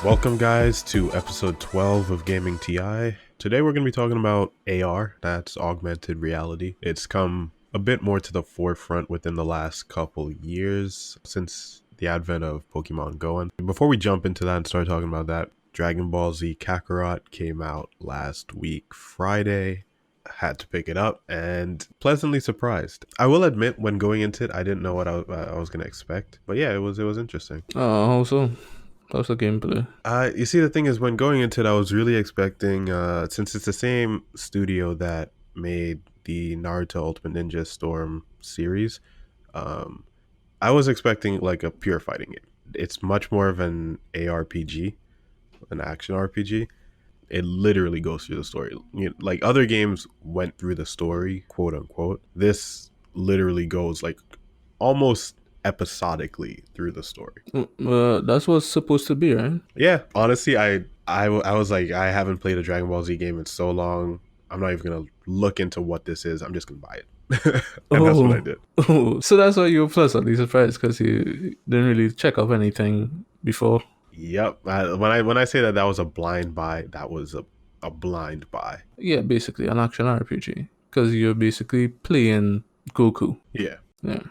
Welcome, guys, to episode 12 of gamingti. Today we're going to be talking about AR, that's augmented reality. It's come a bit more to the forefront within the last couple years since the advent of Pokemon Go. And before we jump into that and start talking about that, Dragon Ball Z Kakarot came out last week, Friday. Had to pick it up and pleasantly surprised. I will admit, when going into it, I didn't know what I was going to expect. But yeah, it was interesting. Also, how's the gameplay? You see, the thing is, when going into it, I was really expecting, since it's the same studio that made the Naruto Ultimate Ninja Storm series, I was expecting like a pure fighting game. It's much more of an ARPG, an action RPG. It literally goes through the story. Like other games went through the story, quote unquote. This literally goes like almost episodically through the story. That's what's supposed to be, right? Yeah, honestly, I was like, I haven't played a Dragon Ball Z game in so long. I'm not even gonna look into what this is. I'm just gonna buy it, and that's what I did. Oh, so that's why you were pleasantly surprised because you didn't really check up anything before. Yep. When I say that was a blind buy, that was a blind buy. Yeah, basically an action RPG because you're basically playing Goku. Yeah. Yeah.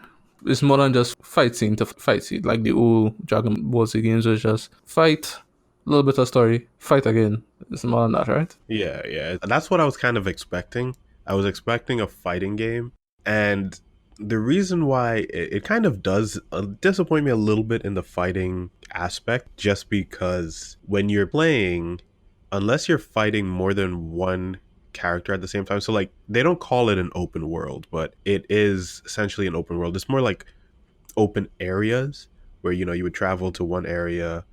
It's more than just fight scene to fight scene. Like the old Dragon Ball Z games was just fight, a little bit of story, fight again. It's more than that, right? Yeah. That's what I was kind of expecting. I was expecting a fighting game, and the reason why it kind of does disappoint me a little bit in the fighting aspect, just because when you're playing, unless you're fighting more than one character at the same time, so like they don't call it an open world, but it is essentially an open world. It's more like open areas where you would travel to one area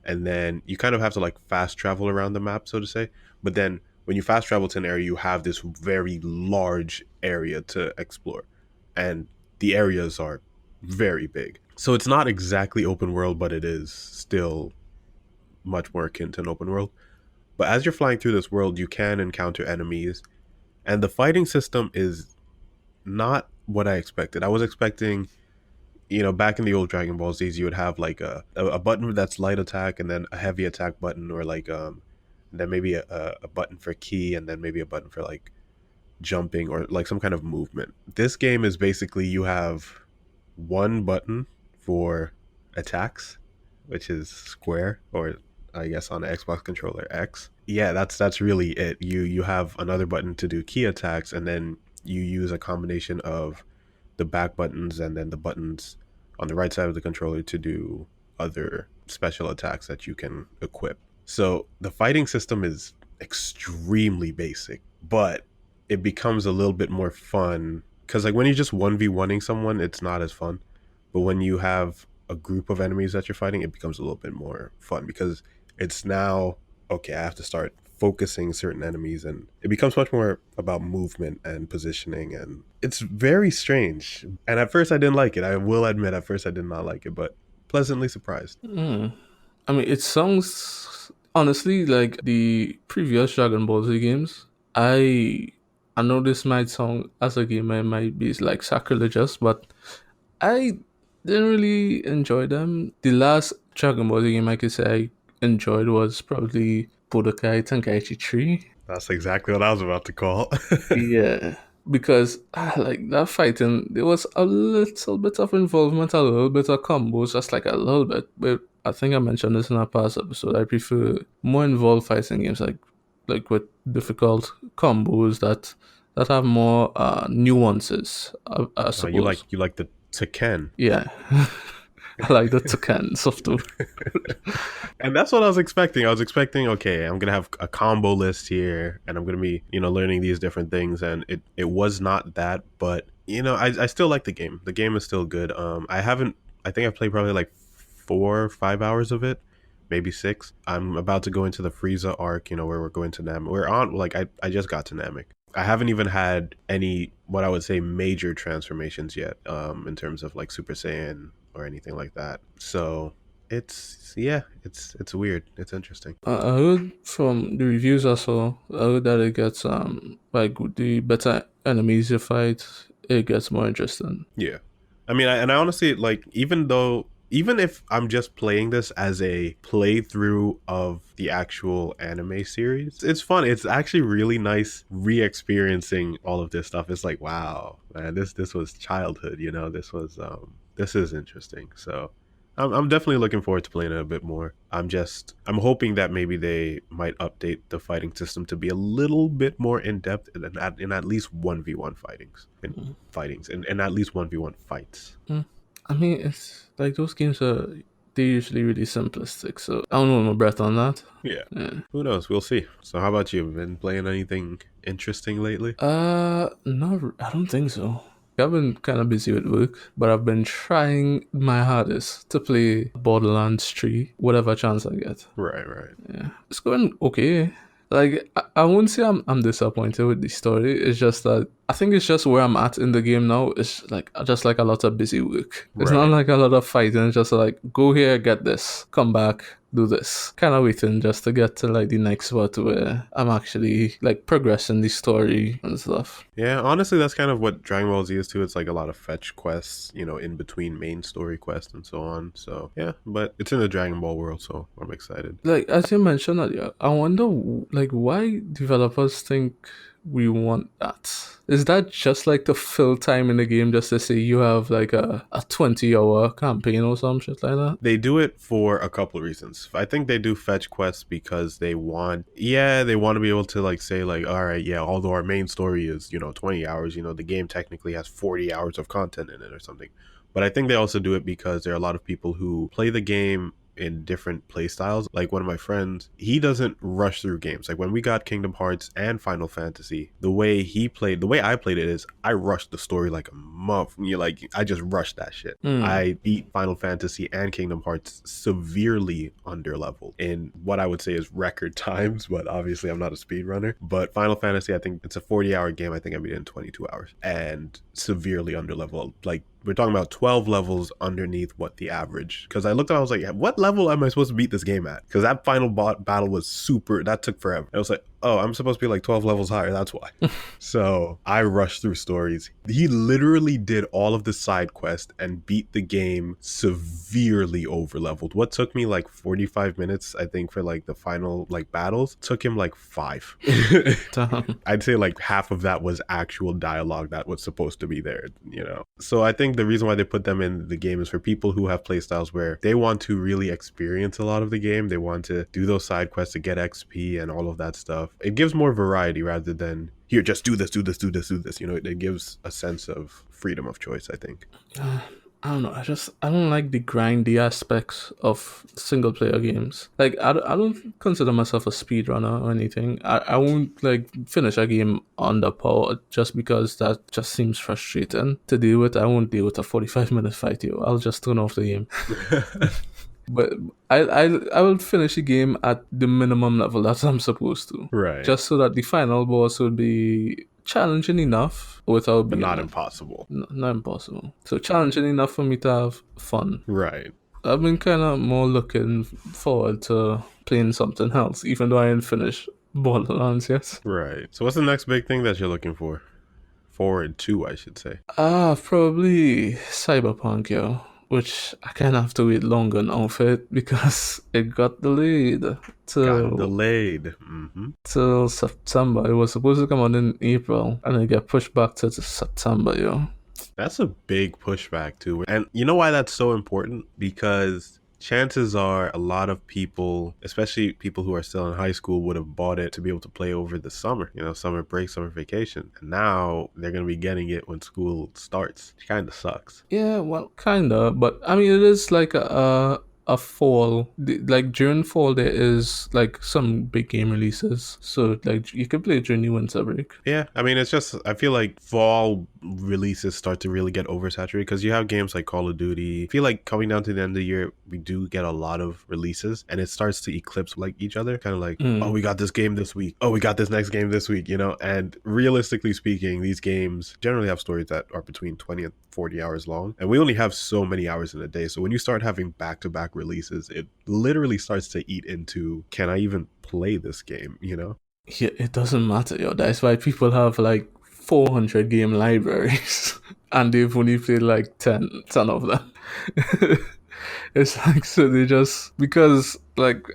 and then you kind of have to like fast travel around the map, so to say. But then when you fast travel to an area, you have this very large area to explore, and the areas are very big. So it's not exactly open world, but it is still much more akin to an open world. But as you're flying through this world, you can encounter enemies, and the fighting system is not what I expected. I was expecting, back in the old Dragon Ball Z's, you would have like a button that's light attack, and then a heavy attack button, or like then maybe a button for ki, and then maybe a button for like jumping or like some kind of movement. This game is basically you have one button for attacks, which is square, or I guess on the Xbox controller X. Yeah, that's really it. You have another button to do key attacks, and then you use a combination of the back buttons and then the buttons on the right side of the controller to do other special attacks that you can equip. So the fighting system is extremely basic, but it becomes a little bit more fun because like when you're just 1v1ing someone, it's not as fun. But when you have a group of enemies that you're fighting, it becomes a little bit more fun because it's now, okay, I have to start focusing certain enemies, and it becomes much more about movement and positioning, and it's very strange. And at first I didn't like it. I will admit, at first I did not like it, but pleasantly surprised. I mean, it sounds honestly like the previous Dragon Ball Z games. I know this might sound as a gamer it might be like sacrilegious, but I didn't really enjoy them. The last Dragon Ball Z game I could say I enjoyed was probably Budokai Tenkaichi 3. That's exactly what I was about to call. Yeah, because like that fighting, there was a little bit of involvement, a little bit of combos, just like a little bit. But I think I mentioned this in a past episode. I prefer more involved fighting games, like with difficult combos that have more nuances. I You suppose. like the Tekken. Yeah, I like the Tekken soft too. And that's what I was expecting. I was expecting, okay, I'm gonna have a combo list here, and I'm gonna be, learning these different things. And it was not that, but I still like the game. The game is still good. I think I've played probably like 4 or 5 hours of it, maybe 6. I'm about to go into the Frieza arc, where we're going to Namek. We're on, like, I just got to Namek. I haven't even had any, what I would say, major transformations yet, in terms of like Super Saiyan or anything like that. So it's weird. It's interesting. I heard from the reviews I saw, I heard that it gets like with the better enemies you fight, it gets more interesting. Yeah. I mean, I honestly, like, even though even if I'm just playing this as a playthrough of the actual anime series, it's fun. It's actually really nice re-experiencing all of this stuff. It's like, wow, man, this was childhood, you know. This is interesting. So I'm definitely looking forward to playing it a bit more. I'm hoping that maybe they might update the fighting system to be a little bit more in depth in at least 1v1 fightings and at least 1v1 fights. Mm. I mean, it's like those games they're usually really simplistic, so I don't hold my breath on that. Yeah. Yeah. Who knows? We'll see. So how about you? Been playing anything interesting lately? No, I don't think so. I've been kind of busy with work, but I've been trying my hardest to play Borderlands 3, whatever chance I get. Right, right. Yeah, it's going okay. Like I won't say I'm disappointed with the story. It's just that I think it's just where I'm at in the game now. It's like just like a lot of busy work. It's not Right. like a lot of fighting. It's just like go here, get this, come back, do this. Kind of waiting just to get to like the next part where I'm actually like progressing the story and stuff. Yeah, honestly, that's kind of what Dragon Ball Z is too. It's like a lot of fetch quests, you know, in between main story quests and so on. So yeah, but it's in the Dragon Ball world, so I'm excited. Like as you mentioned earlier, I wonder like why developers think we want that. Is that just like to fill time in the game just to say you have like a 20-hour campaign or some shit like that? They do it for a couple of reasons. I think they do fetch quests because they want to be able to like say like, all right, yeah, although our main story is, you know, 20 hours, you know, the game technically has 40 hours of content in it or something. But I think they also do it because there are a lot of people who play the game in different play styles. Like one of my friends, he doesn't rush through games. Like when we got Kingdom Hearts and Final Fantasy, the way I played it is I rushed the story like a month. You like I just rushed that shit. Hmm. I beat Final Fantasy and Kingdom Hearts severely under leveled in what I would say is record times, but obviously I'm not a speedrunner. But Final Fantasy, I think it's a 40-hour game. I think I beat it in 22 hours and severely under leveled. Like we're talking about 12 levels underneath what the average. Because I looked at it, I was like, what level am I supposed to beat this game at? Because that final battle was that took forever. And I was like, oh, I'm supposed to be like 12 levels higher. That's why. So I rushed through stories. He literally did all of the side quests and beat the game severely over leveled. What took me like 45 minutes, I think, for like the final like battles, took him like 5. Damn. I'd say like half of that was actual dialogue that was supposed to be there, you know? So I think the reason why they put them in the game is for people who have playstyles where they want to really experience a lot of the game. They want to do those side quests to get XP and all of that stuff. It gives more variety rather than here, just do this, do this, do this, do this. You know, it gives a sense of freedom of choice, I think. I don't know. I don't like the grindy aspects of single player games. Like I don't consider myself a speedrunner or anything. I won't like finish a game under power just because that just seems frustrating to deal with. I won't deal with a 45-minute fight. I'll just turn off the game. But I will finish the game at the minimum level that I'm supposed to. Right. Just so that the final boss will be challenging enough without But being not like, impossible. not impossible. So challenging enough for me to have fun. Right. I've been kind of more looking forward to playing something else, even though I didn't finish Borderlands yet. Right. So what's the next big thing that you're looking for? Forward to, I should say. Probably Cyberpunk, yo. Which I kind of have to wait longer now for it because it got delayed Got delayed. Mm-hmm. till September. It was supposed to come out in April and it got pushed back to September, yo. That's a big pushback too. And you know why that's so important? Because chances are a lot of people, especially people who are still in high school, would have bought it to be able to play over the summer, you know, summer break, summer vacation. And now they're going to be getting it when school starts. It kind of sucks. Yeah, well, kinda, but I mean, it is like a fall. Like during fall, there is like some big game releases, so like you can play it during the winter break. Yeah, I mean, it's just, I feel like fall releases start to really get oversaturated because you have games like Call of Duty. I feel like coming down to the end of the year, we do get a lot of releases and it starts to eclipse like each other. Kind of like, oh, we got this game this week. Oh, we got this next game this week, you know? And realistically speaking, these games generally have stories that are between 20 and 40 hours long. And we only have so many hours in a day. So when you start having back-to-back releases, it literally starts to eat into, can I even play this game, you know? Yeah, it doesn't matter, yo. That's why people have like 400 game libraries and they've only played like 10 of them. It's like, so they just, because like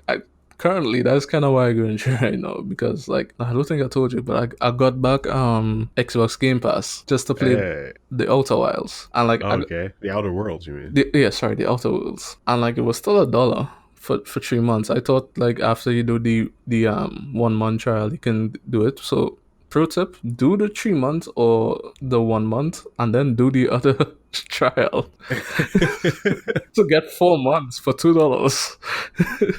currently that's kind of why I'm going through right now, because like I don't think I told you, but I got back Xbox Game Pass just to play Hey. the Outer Wilds, and like Oh, okay. The Outer Worlds, you mean? yeah, sorry, the Outer Worlds, and like it was still $1 for 3 months. I thought like after you do the 1 month trial, you can do it. So pro tip: do the 3 months or the 1 month, and then do the other trial to get 4 months for $2.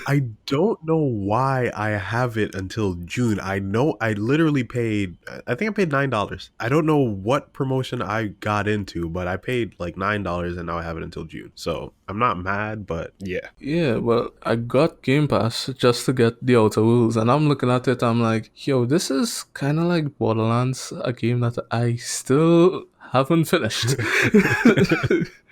I don't know why I have it until June. I know I literally paid, I think I paid $9. I don't know what promotion I got into, but I paid like $9 and now I have it until June. So I'm not mad, but yeah. Yeah, well, I got Game Pass just to get the Outer Worlds, and I'm looking at it. I'm like, yo, this is kind of like Borderlands, a game that I still haven't finished.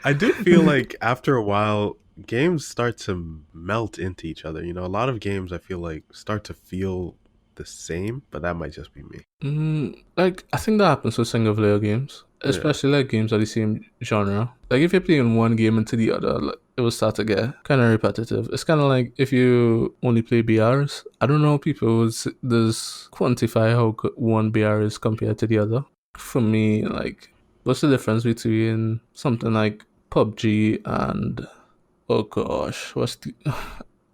I do feel like after a while, games start to melt into each other. You know, a lot of games I feel like start to feel the same, but that might just be me. Like, I think that happens with single player games, Yeah. especially like games of the same genre. Like, if you're playing one game into the other, like, it will start to get kind of repetitive. It's kind of like if you only play BRs. I don't know, people would does quantify how one BR is compared to the other. For me, like, what's the difference between something like PUBG and, oh gosh, what's the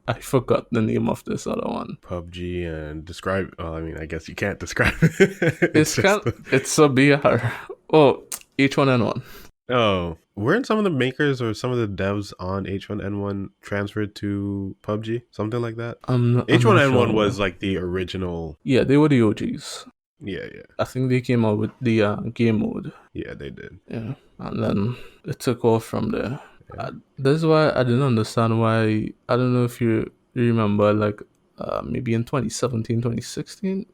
I forgot the name of this other one. PUBG and describe, well, I mean, I guess you can't describe it. It's It's just, it's a BR. Oh, H1N1. oh, weren't some of the makers or some of the devs on H1N1 transferred to PUBG? Something like that? I'm not H1N1 sure. was like the original. Yeah, they were the OGs. Yeah, yeah. I think they came out with the game mode. Yeah, they did. Yeah, and then it took off from there. Yeah. That's why I didn't understand why. I don't know if you remember, like maybe in 2017, 2016,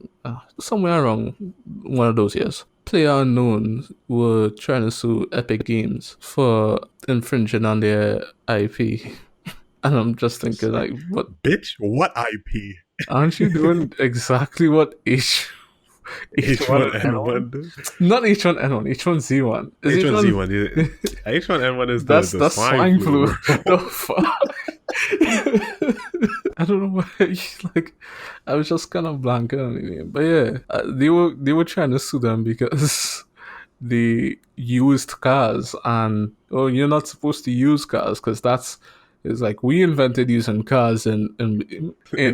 somewhere around one of those years. Player Unknown were trying to sue Epic Games for infringing on their IP. And I'm just thinking, like, what? Bitch, what IP? Aren't you doing exactly what H1N1? H1N1 do? Not H1N1, H1Z1. Is H1? H1Z1. H1N1 is That's the the swine swine flu, flu. bro. The fuck? I don't know why. Like, I was just kind of blanking on the name, but yeah, they were trying to sue them because they used cars, and oh, you're not supposed to use cars because that's it's like we invented using cars An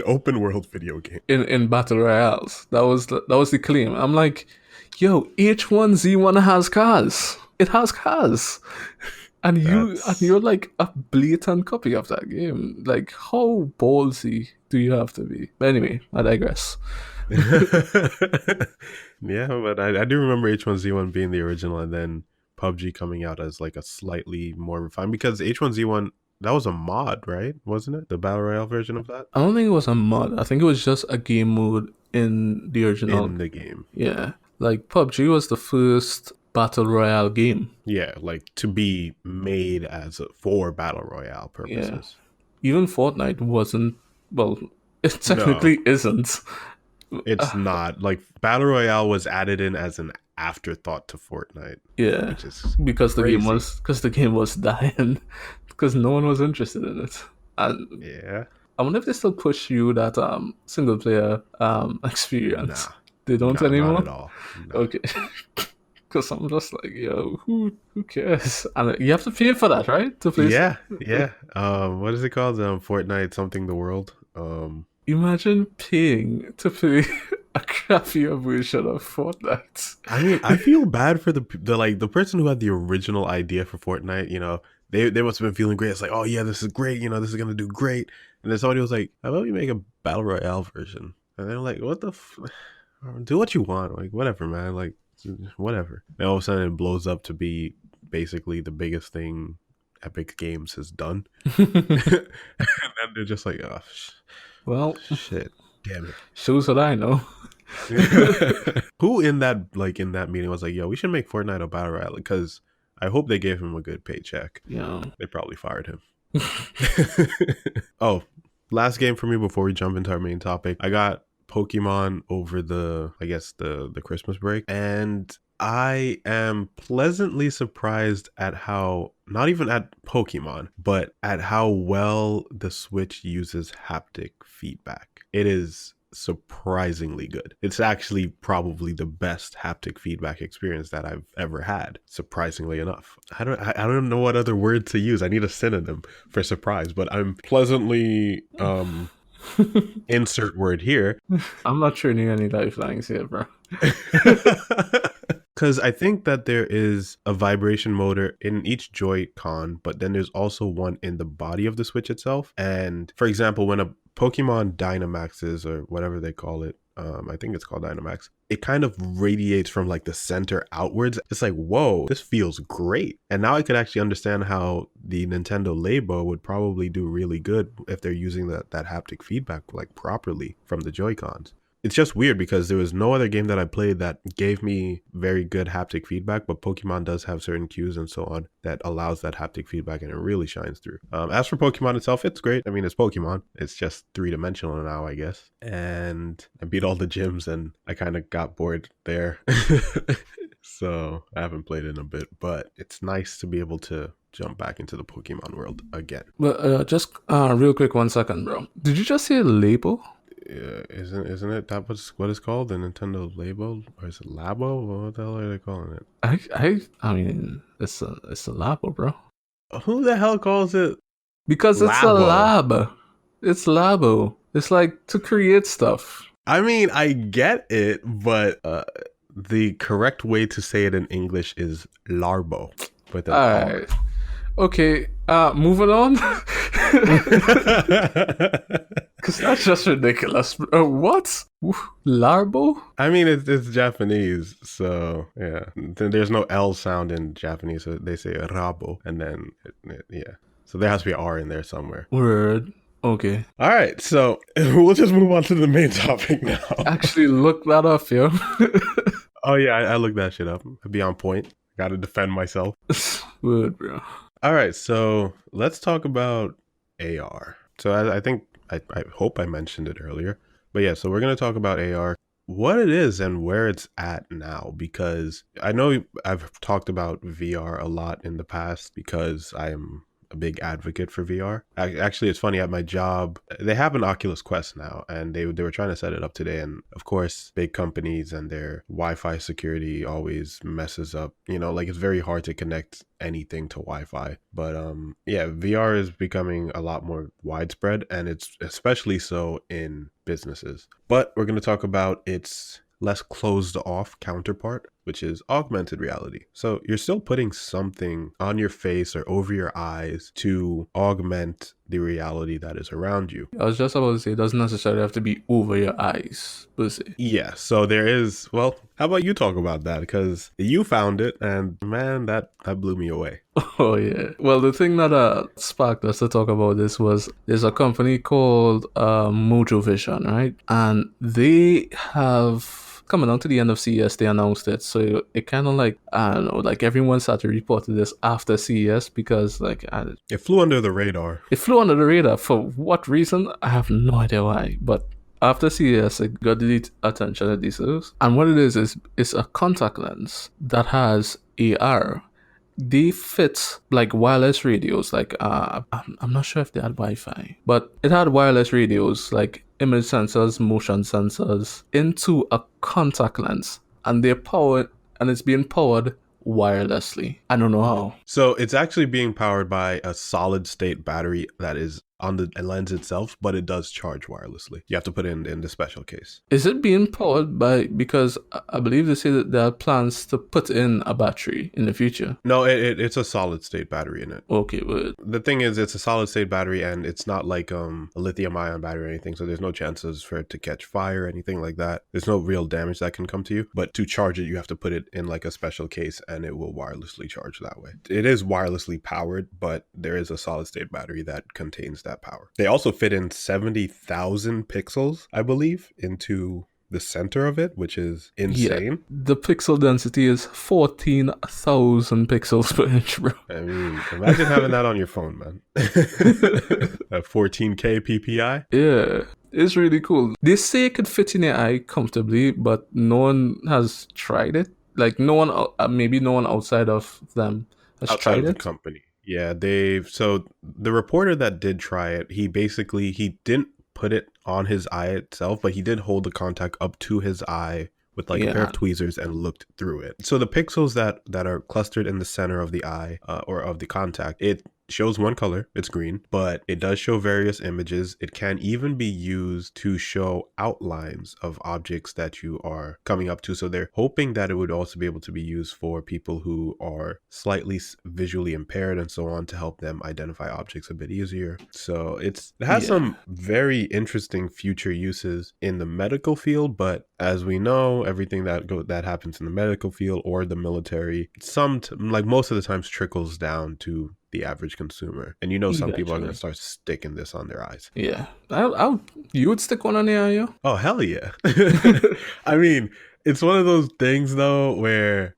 open world video game. in battle royales. That was the claim. I'm like, yo, H1Z1 has cars. It has cars. And That's you're like a blatant copy of that game. Like, how ballsy do you have to be? But anyway, I digress. yeah, but I do remember H1Z1 being the original and then PUBG coming out as like a slightly more refined, because H1Z1, that was a mod, right? Wasn't it? The Battle Royale version of that? I don't think it was a mod. I think it was just a game mode in the original. In the game. Yeah, like PUBG was the first battle royale game. Yeah, like to be made for Battle Royale Yeah, purposes. even Fortnite wasn't. Well, it No, technically isn't. it's not. Like Battle Royale was added in as an afterthought to Fortnite, Yeah, which is because crazy. the game was dying, because no one was interested in it. And Yeah. I wonder if they still push you that single player experience. Nah. They don't Nah, not anymore. at all. Nah. Okay, because I'm just like, yo, who cares? And you have to pay for that, right? To play. Yeah, yeah. What is it called? Fortnite something the world. Imagine paying to play a crappier version of Fortnite. I mean, I feel bad for the like the person who had the original idea for Fortnite. You know, they must have been feeling great. It's like, oh yeah, this is great. You know, this is gonna do great. And then somebody was like, how about we make a battle royale version? And they're like, what the? Do what you want. Like whatever, man. Like whatever. And all of a sudden, it blows up to be basically the biggest thing Epic Games has done. And then they're just like, oh Well, shit, damn it. shows what I know. Who in that meeting was like, yo, we should make Fortnite a battle royale? Because I hope they gave him a good paycheck. Yeah. They probably fired him. Oh, last game for me before we jump into our main topic. I got Pokemon over the Christmas break, and I am pleasantly surprised at how, not even at Pokemon, but at how well the Switch uses haptic feedback. It is surprisingly good. It's actually probably the best haptic feedback experience that I've ever had, surprisingly enough. I don't know what other word to use. I need a synonym for surprise, but I'm pleasantly insert word here. I'm not training any lifelines here, bro. Because I think that there is a vibration motor in each Joy-Con, but then there's also one in the body of the Switch itself. And for example, when a Pokemon Dynamaxes, or whatever they call it, I think it's called Dynamax, it kind of radiates from like the center outwards. It's like, whoa, this feels great. And now I could actually understand how the Nintendo Labo would probably do really good if they're using that haptic feedback like properly from the Joy-Cons. It's just weird because there was no other game that I played that gave me very good haptic feedback, but Pokemon does have certain cues and so on that allows that haptic feedback, and it really shines through. As for Pokemon itself, it's great. I mean, it's Pokemon. It's just three-dimensional now, I guess. And I beat all the gyms and I kind of got bored there. So I haven't played it in a bit, but it's nice to be able to jump back into the Pokemon world again. But just real quick, 1 second, bro. Did you just say label? Isn't it that what it's called, the Nintendo Labo, or is it Labo? What the hell are they calling it? I mean, it's a labo, bro. Who the hell calls it? Because it's a lab. It's labo. It's like to create stuff. I mean, I get it, but the correct way to say it in English is larbo. With an R. Okay, moving on. Because that's just ridiculous. What? Larbo? I mean, it's Japanese, so yeah. There's no L sound in Japanese, so they say rabo, and then, yeah. So there has to be an R in there somewhere. Word. Okay. All right, so we'll just move on to the main topic now. Actually, look that up, yo. Oh, yeah, I looked that shit up. I'd be on point. Gotta defend myself. Word, bro. All right, so let's talk about AR. So I think, I hope I mentioned it earlier. But yeah, so we're going to talk about AR, what it is and where it's at now. Because I know I've talked about VR a lot in the past because I'm a big advocate for VR. Actually, it's funny, at my job, they have an Oculus Quest now, and they were trying to set it up today. And of course, big companies and their Wi-Fi security always messes up. You know, like it's very hard to connect anything to Wi-Fi. But yeah, VR is becoming a lot more widespread, and it's especially so in businesses. But we're going to talk about its less closed off counterpart, which is augmented reality. So you're still putting something on your face or over your eyes to augment the reality that is around you. I was just about to say, it doesn't necessarily have to be over your eyes, per se. Yeah, so there is, well, how about you talk about that? Because you found it, and man, that blew me away. Oh, yeah. Well, the thing that sparked us to talk about this was there's a company called Mojo Vision, right? And they have, coming on to the end of CES, they announced it. So it kind of like, I don't know, like everyone started reporting this after CES because like... it flew under the radar. It flew under the radar. For what reason? I have no idea why. But after CES, it got the attention it deserves. And what it is it's a contact lens that has AR. They fit like wireless radios, like I'm not sure if they had Wi-Fi, but it had wireless radios like image sensors, motion sensors into a contact lens, and they're powered, and it's being powered wirelessly. I don't know how. So it's actually being powered by a solid state battery that is on the lens itself, but it does charge wirelessly. You have to put it in the special case. Is it being powered by, because I believe they say that there are plans to put in a battery in the future? No, it's a solid state battery in it. Okay, but the thing is, it's a solid state battery, and it's not like a lithium ion battery or anything, so there's no chances for it to catch fire or anything like that. There's no real damage that can come to you, but to charge it, you have to put it in like a special case, and it will wirelessly charge that way. It is wirelessly powered, but there is a solid state battery that contains that power. They also fit in 70,000 pixels, I believe, into the center of it, which is insane. Yeah, the pixel density is 14,000 pixels per inch, bro. I mean, imagine having that on your phone, man. A 14K PPI. Yeah, it's really cool. They say it could fit in your eye comfortably, but no one has tried it. Like no one, maybe no one outside of them has Outside tried of the it. company. Yeah, they've so the reporter that did try it, he didn't put it on his eye itself, but he did hold the contact up to his eye with like a pair Yeah, of tweezers and looked through it. So the pixels that are clustered in the center of the eye or of the contact, it shows one color, it's green, but it does show various images. It can even be used to show outlines of objects that you are coming up to. So they're hoping that it would also be able to be used for people who are slightly visually impaired and so on, to help them identify objects a bit easier. So it has yeah, some very interesting future uses in the medical field, but as we know, everything that happens in the medical field or the military, like most of the times, trickles down to the average consumer. And some people are going to eventually. start sticking this on their eyes. Yeah, you would stick one on the eye, yo? Oh, hell yeah. I mean, it's one of those things though where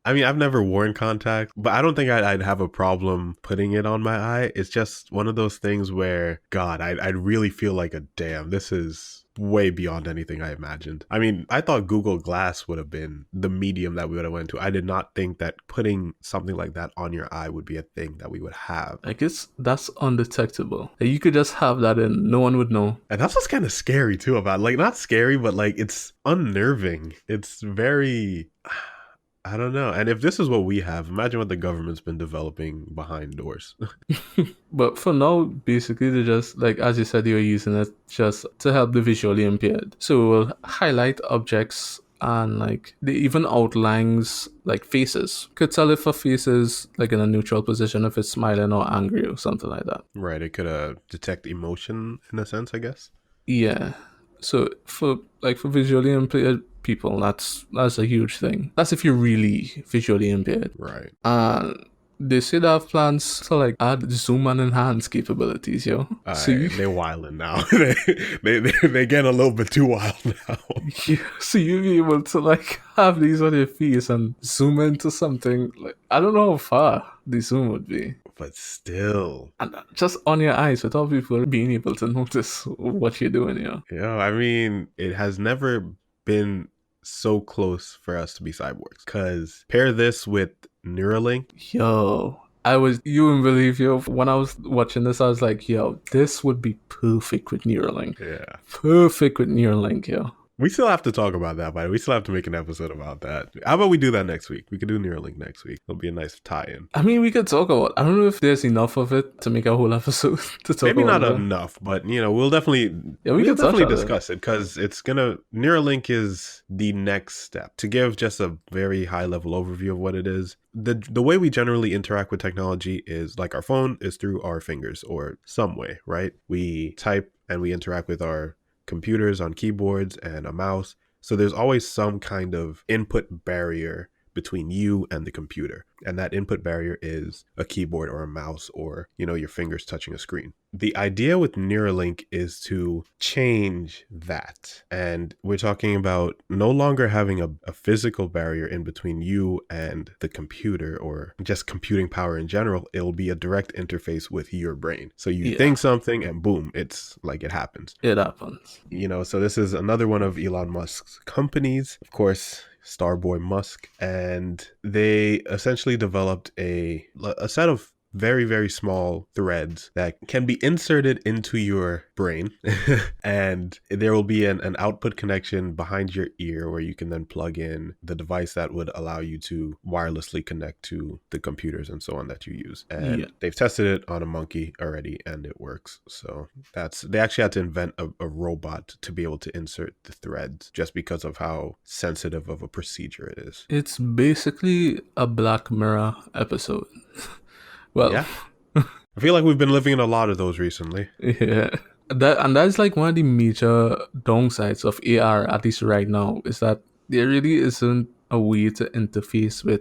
I mean, I've never worn contact, but I don't think I'd have a problem putting it on my eye. It's just one of those things where, God, I'd really feel like a damn, this is way beyond anything I imagined. I mean, I thought Google Glass would have been the medium that we would have went to. I did not think that putting something like that on your eye would be a thing that we would have. Like that's undetectable. Like, you could just have that and no one would know. And that's what's kind of scary too about it. Like, not scary, but like it's unnerving. It's very, I don't know. And if this is what we have, imagine what the government's been developing behind doors. But for now, basically, they just, like as you said, you're using it just to help the visually impaired. So it will highlight objects and like they even outlines like faces. Could tell if a face is like in a neutral position, if it's smiling or angry or something like that. Right. It could detect emotion in a sense, I guess. Yeah. So for visually impaired people, that's a huge thing. That's if you're really visually impaired. Right. And they say they have plans to like add zoom and enhance capabilities, yo. So you They're wilding now. They get a little bit too wild now. so you be able to like have these on your face and zoom into something. Like, I don't know how far the zoom would be. But still, And just on your eyes without people being able to notice what you're doing, yo. I mean, it has never been so close for us to be cyborgs. Because pair this with Neuralink. Yo, you wouldn't believe, yo, when I was watching this, I was like, yo, this would be perfect with Neuralink. Yeah. Perfect with Neuralink, yo. We still have to talk about that, but we still have to make an episode about that. How about we do that next week? We could do Neuralink next week. It'll be a nice tie-in. I mean, we could talk about, I don't know if there's enough of it to make a whole episode to talk Maybe about not it. enough, but we'll definitely Could definitely discuss it, because Neuralink is the next step. To give just a very high level overview of what it is, the way we generally interact with technology is like our phone is through our fingers or some way, right? We type and we interact with our computers on keyboards and a mouse. So there's always some kind of input barrier between you and the computer. And that input barrier is a keyboard or a mouse or, your fingers touching a screen. The idea with Neuralink is to change that. And we're talking about no longer having a physical barrier in between you and the computer or just computing power in general. It'll be a direct interface with your brain. So you think something and boom, it's like it happens. It happens. So this is another one of Elon Musk's companies. Of course, Starboy Musk, and they essentially developed a set of very, very small threads that can be inserted into your brain and there will be an output connection behind your ear where you can then plug in the device that would allow you to wirelessly connect to the computers and so on that you use. And they've tested it on a monkey already and it works. So they actually had to invent a robot to be able to insert the threads just because of how sensitive of a procedure it is. It's basically a Black Mirror episode. Well, yeah. I feel like we've been living in a lot of those recently. Yeah. That's like one of the major downsides of AR, at least right now, is that there really isn't a way to interface with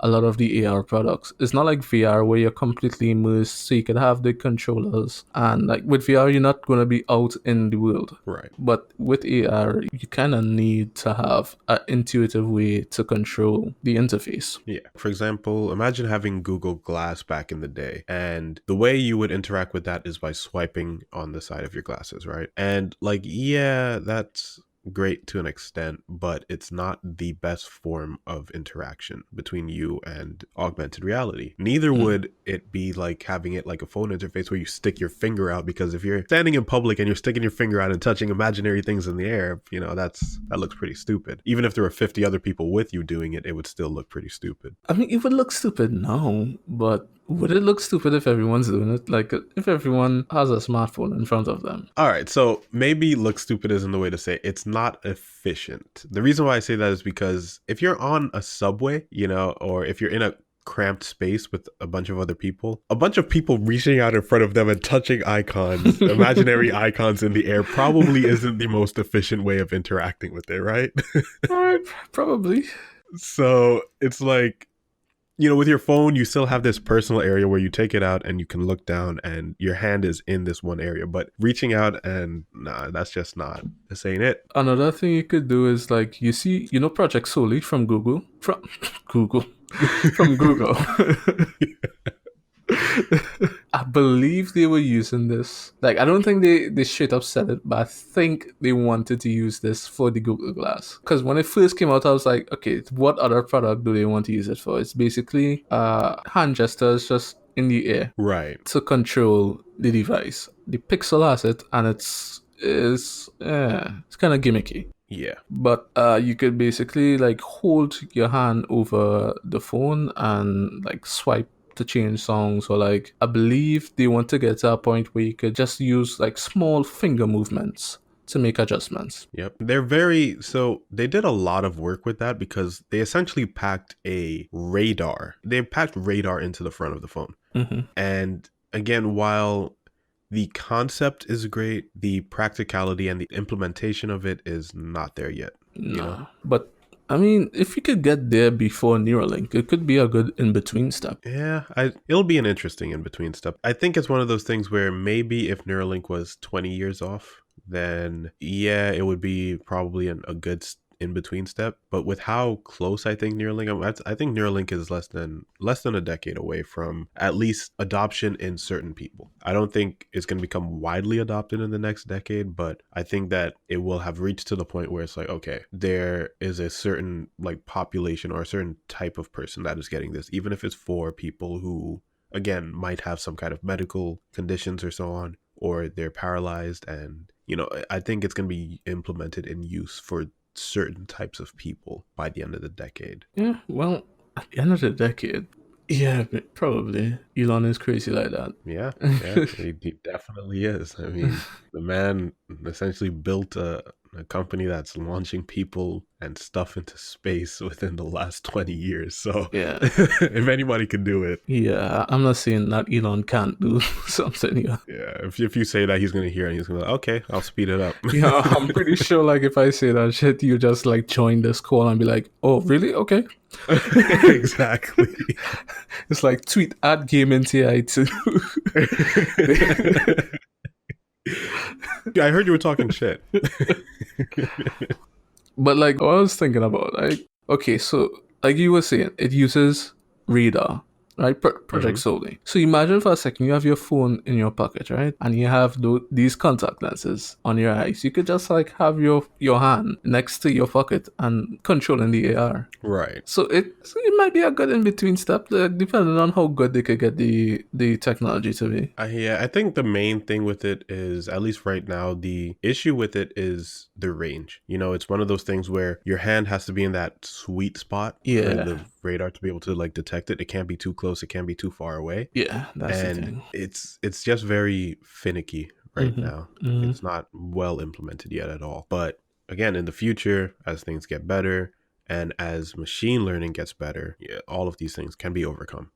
a lot of the AR products. It's not like VR where you're completely immersed, so you can have the controllers. And like with VR, you're not going to be out in the world. Right. But with AR, you kind of need to have an intuitive way to control the interface. Yeah. For example, imagine having Google Glass back in the day. And the way you would interact with that is by swiping on the side of your glasses, right? And like, yeah, that's great to an extent, but it's not the best form of interaction between you and augmented reality. Neither would it be like having it like a phone interface where you stick your finger out, because if you're standing in public and you're sticking your finger out and touching imaginary things in the air, you know, that looks pretty stupid. Even if there were 50 other people with you doing it, it would still look pretty stupid. I mean, it would look stupid now, but would it look stupid if everyone's doing it? Like, if everyone has a smartphone in front of them? All right, so maybe look stupid isn't the way to say it. It's not efficient. The reason why I say that is because if you're on a subway, you know, or if you're in a cramped space with a bunch of people reaching out in front of them and touching icons, imaginary icons in the air, probably isn't the most efficient way of interacting with it, right? Probably. So it's like, you know, with your phone, you still have this personal area where you take it out and you can look down and your hand is in this one area. But reaching out and that's just not, this ain't it. Another thing you could do is like, you know Project Soli from Google? From Google. I believe they were using this. Like, I don't think they straight up said it, but I think they wanted to use this for the Google Glass. Because when it first came out, I was like, okay, what other product do they want to use it for? It's basically hand gestures just in the air. Right. To control the device. The Pixel has it, and it's kind of gimmicky. Yeah. But you could basically like hold your hand over the phone and like swipe to change songs, or like I believe they want to get to a point where you could just use like small finger movements to make adjustments. Yep. So they did a lot of work with that because they essentially packed radar into the front of the phone. Mm-hmm. And again, while the concept is great, the practicality and the implementation of it is not there yet. No. You know? But I mean, if you could get there before Neuralink, it could be a good in-between step. Yeah, it'll be an interesting in-between step. I think it's one of those things where maybe if Neuralink was 20 years off, then yeah, it would be probably a good in-between step. But with how close I think Neuralink is less than a decade away from at least adoption in certain people. I don't think it's going to become widely adopted in the next decade, but I think that it will have reached to the point where it's like, okay, there is a certain like population or a certain type of person that is getting this, even if it's for people who, again, might have some kind of medical conditions or so on, or they're paralyzed. And, you know, I think it's going to be implemented in use for certain types of people by the end of the decade. Yeah, well, at the end of the decade, yeah, probably. Elon is crazy like that. Yeah, he definitely is. I mean, the man essentially built a company that's launching people and stuff into space within the last 20 years. So yeah, if anybody can do it. Yeah, I'm not saying that Elon can't do something. Yeah, if you say that, he's going to hear it and he's going to be like, okay, I'll speed it up. Yeah, I'm pretty sure like if I say that shit, you just like join this call and be like, oh, really? Okay. Exactly. It's like tweet at gamingti too. I heard you were talking shit. But like what I was thinking about, like, okay, so like you were saying, it uses radar, right? Project Soli. So imagine for a second you have your phone in your pocket, right? And you have these contact lenses on your eyes. You could just like have your hand next to your pocket and controlling the AR. Right. So it might be a good in-between step, depending on how good they could get the technology to be. I think the main thing with it is, at least right now, the issue with it is the range. You know, it's one of those things where your hand has to be in that sweet spot for the radar to be able to like detect it. It can't be too close. It can't be too far away. Yeah, that's the thing. It's just very finicky right now. It's not well implemented yet at all. But again, in the future, as things get better and as machine learning gets better, all of these things can be overcome.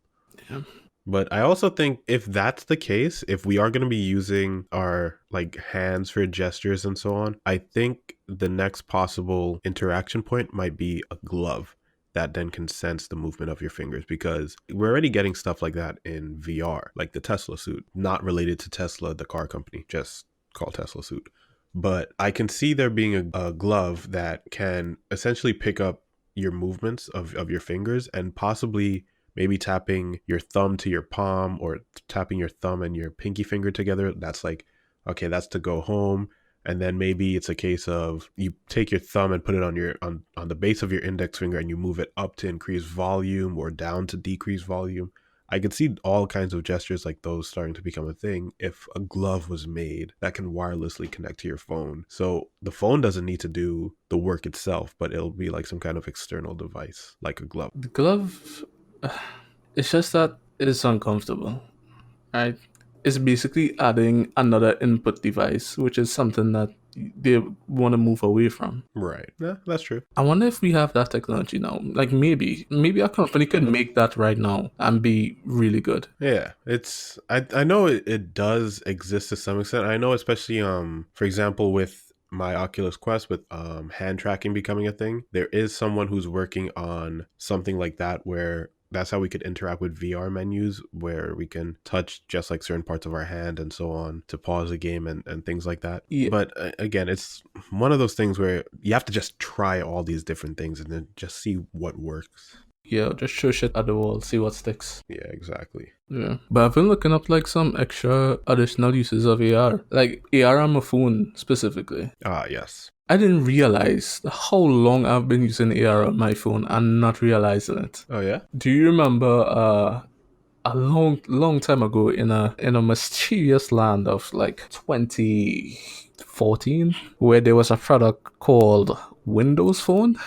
Yeah. But I also think if that's the case, if we are going to be using our like hands for gestures and so on, I think the next possible interaction point might be a glove that then can sense the movement of your fingers, because we're already getting stuff like that in VR, like the Tesla suit, not related to Tesla, the car company, just called Tesla suit. But I can see there being a glove that can essentially pick up your movements of your fingers and possibly maybe tapping your thumb to your palm or tapping your thumb and your pinky finger together. That's like, okay, that's to go home. And then maybe it's a case of you take your thumb and put it on your on the base of your index finger and you move it up to increase volume or down to decrease volume. I could see all kinds of gestures like those starting to become a thing if a glove was made that can wirelessly connect to your phone. So the phone doesn't need to do the work itself, but it'll be like some kind of external device, like a glove. The glove, it's just that it is uncomfortable, right? It's basically adding another input device, which is something that they want to move away from. Right. Yeah, that's true. I wonder if we have that technology now. Like maybe a company could make that right now and be really good. Yeah, it's I know it does exist to some extent. I know especially for example with my Oculus Quest with hand tracking becoming a thing, there is someone who's working on something like that where that's how we could interact with VR menus where we can touch just like certain parts of our hand and so on to pause a game and things like that. Yeah, But again, it's one of those things where you have to just try all these different things and then just see what works. yeah, just throw shit at the wall, see what sticks. Yeah, exactly. Yeah, but I've been looking up like some extra additional uses of AR, like AR on my phone specifically. Ah, yes. I didn't realize how long I've been using AR on my phone and not realizing it. Oh yeah. Do you remember a long time ago in a mysterious land of like 2014 where there was a product called Windows Phone?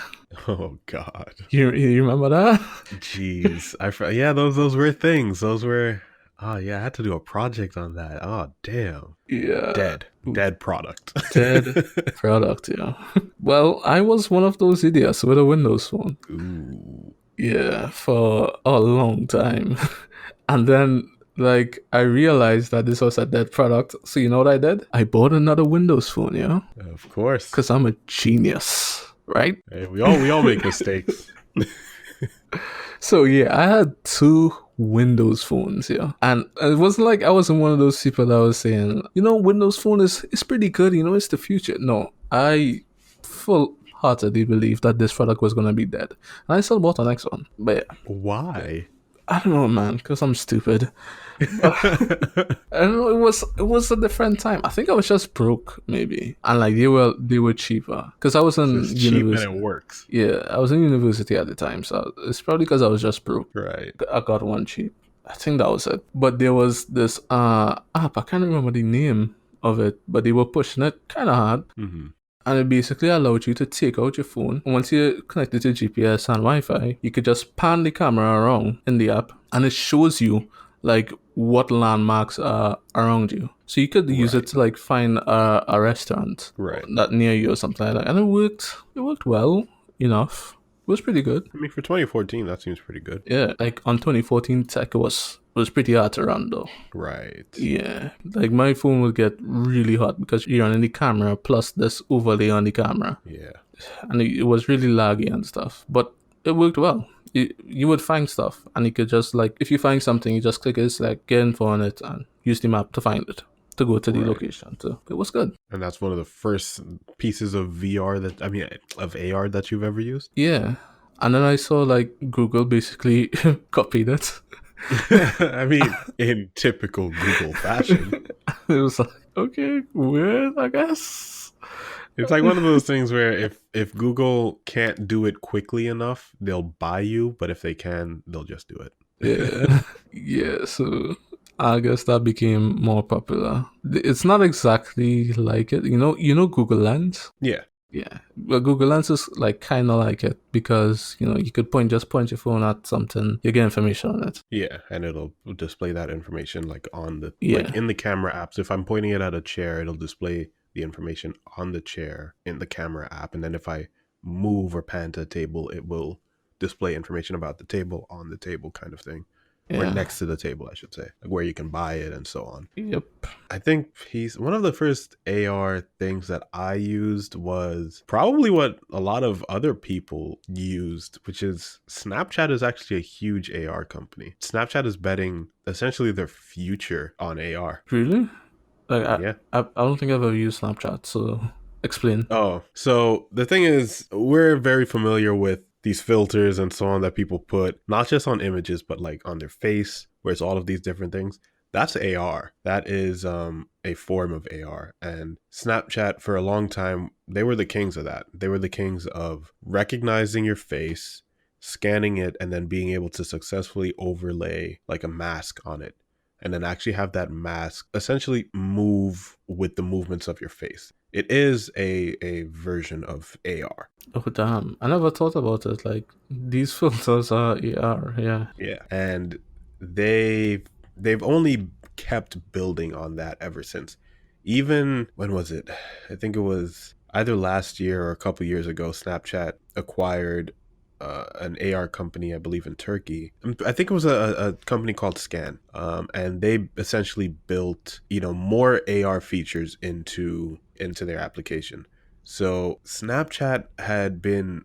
Oh God. You remember that? Jeez. Yeah, those were things. Those were oh yeah, I had to do a project on that. Oh damn. Yeah. Dead product. Dead product, yeah. Well, I was one of those idiots with a Windows Phone. Ooh. Yeah, for a long time. And then, like, I realized that this was a dead product. So, you know what I did? I bought another Windows Phone, yeah? Of course. Because I'm a genius, right? Hey, we all make mistakes. So, yeah, I had two Windows phones, yeah. And it wasn't like I wasn't one of those people that was saying, you know, Windows Phone is pretty good, you know, it's the future. No, I full-heartedly believed that this product was going to be dead. And I still bought the next one. But yeah, Why? I don't know, man, because I'm stupid. I don't know. It was a different time. I think I was just broke, maybe, and like they were cheaper because I was in It's cheap and university. it works. Yeah, I was in university at the time, so it's probably because I was just broke. Right. I got one cheap. I think that was it. But there was this app. I can't remember the name of it, but they were pushing it kind of hard. Mm-hmm. And it basically allowed you to take out your phone. And once you connect it to GPS and Wi-Fi, you could just pan the camera around in the app and it shows you like what landmarks are around you. So you could use it to like find a restaurant that near you or something like that. And it worked well enough. It was pretty good. I mean, for 2014, that seems pretty good. Yeah, like on 2014 tech was pretty hard to run though. Right. Yeah, like my phone would get really hot because you're running the camera plus this overlay on the camera. Yeah. And it was really laggy and stuff, but it worked well. You would find stuff and you could just like, if you find something, you just click it, select, get info on it and use the map to find it, to go to the location. So it was good. And that's one of the first pieces of VR of AR that you've ever used? Yeah. And then I saw like Google basically copied it. I mean, in typical Google fashion. It was like, okay, weird, I guess. It's like one of those things where if Google can't do it quickly enough, they'll buy you, but if they can, they'll just do it. Yeah. Yeah, so I guess that became more popular. It's not exactly like it. You know Google Lens? Yeah. Yeah. Well, Google Lens is like kind of like it because, you know, you could point your phone at something, you get information on it. Yeah, and it'll display that information like on the like in the camera app. So if I'm pointing it at a chair, it'll display the information on the chair in the camera app, and then if I move or pan to a table, it will display information about the table on the table kind of thing. Or next to the table, I should say, like where you can buy it and so on. Yep. I think one of the first AR things that I used was probably what a lot of other people used, which is Snapchat is actually a huge AR company. Snapchat is betting essentially their future on AR. Really? Like, I don't think I've ever used Snapchat, so explain. Oh, so the thing is, we're very familiar with these filters and so on that people put, not just on images, but like on their face, where it's all of these different things. That's AR. That is a form of AR. And Snapchat, for a long time, they were the kings of that. They were the kings of recognizing your face, scanning it, and then being able to successfully overlay like a mask on it. And then actually have that mask essentially move with the movements of your face. It is a version of AR. Oh damn! I never thought about it. Like these filters are AR. Yeah. Yeah. And they've only kept building on that ever since. Even when was it? I think it was either last year or a couple years ago. Snapchat acquired an AR company, I believe, in Turkey. I think it was a company called Scan, and they essentially built more AR features into their application. So Snapchat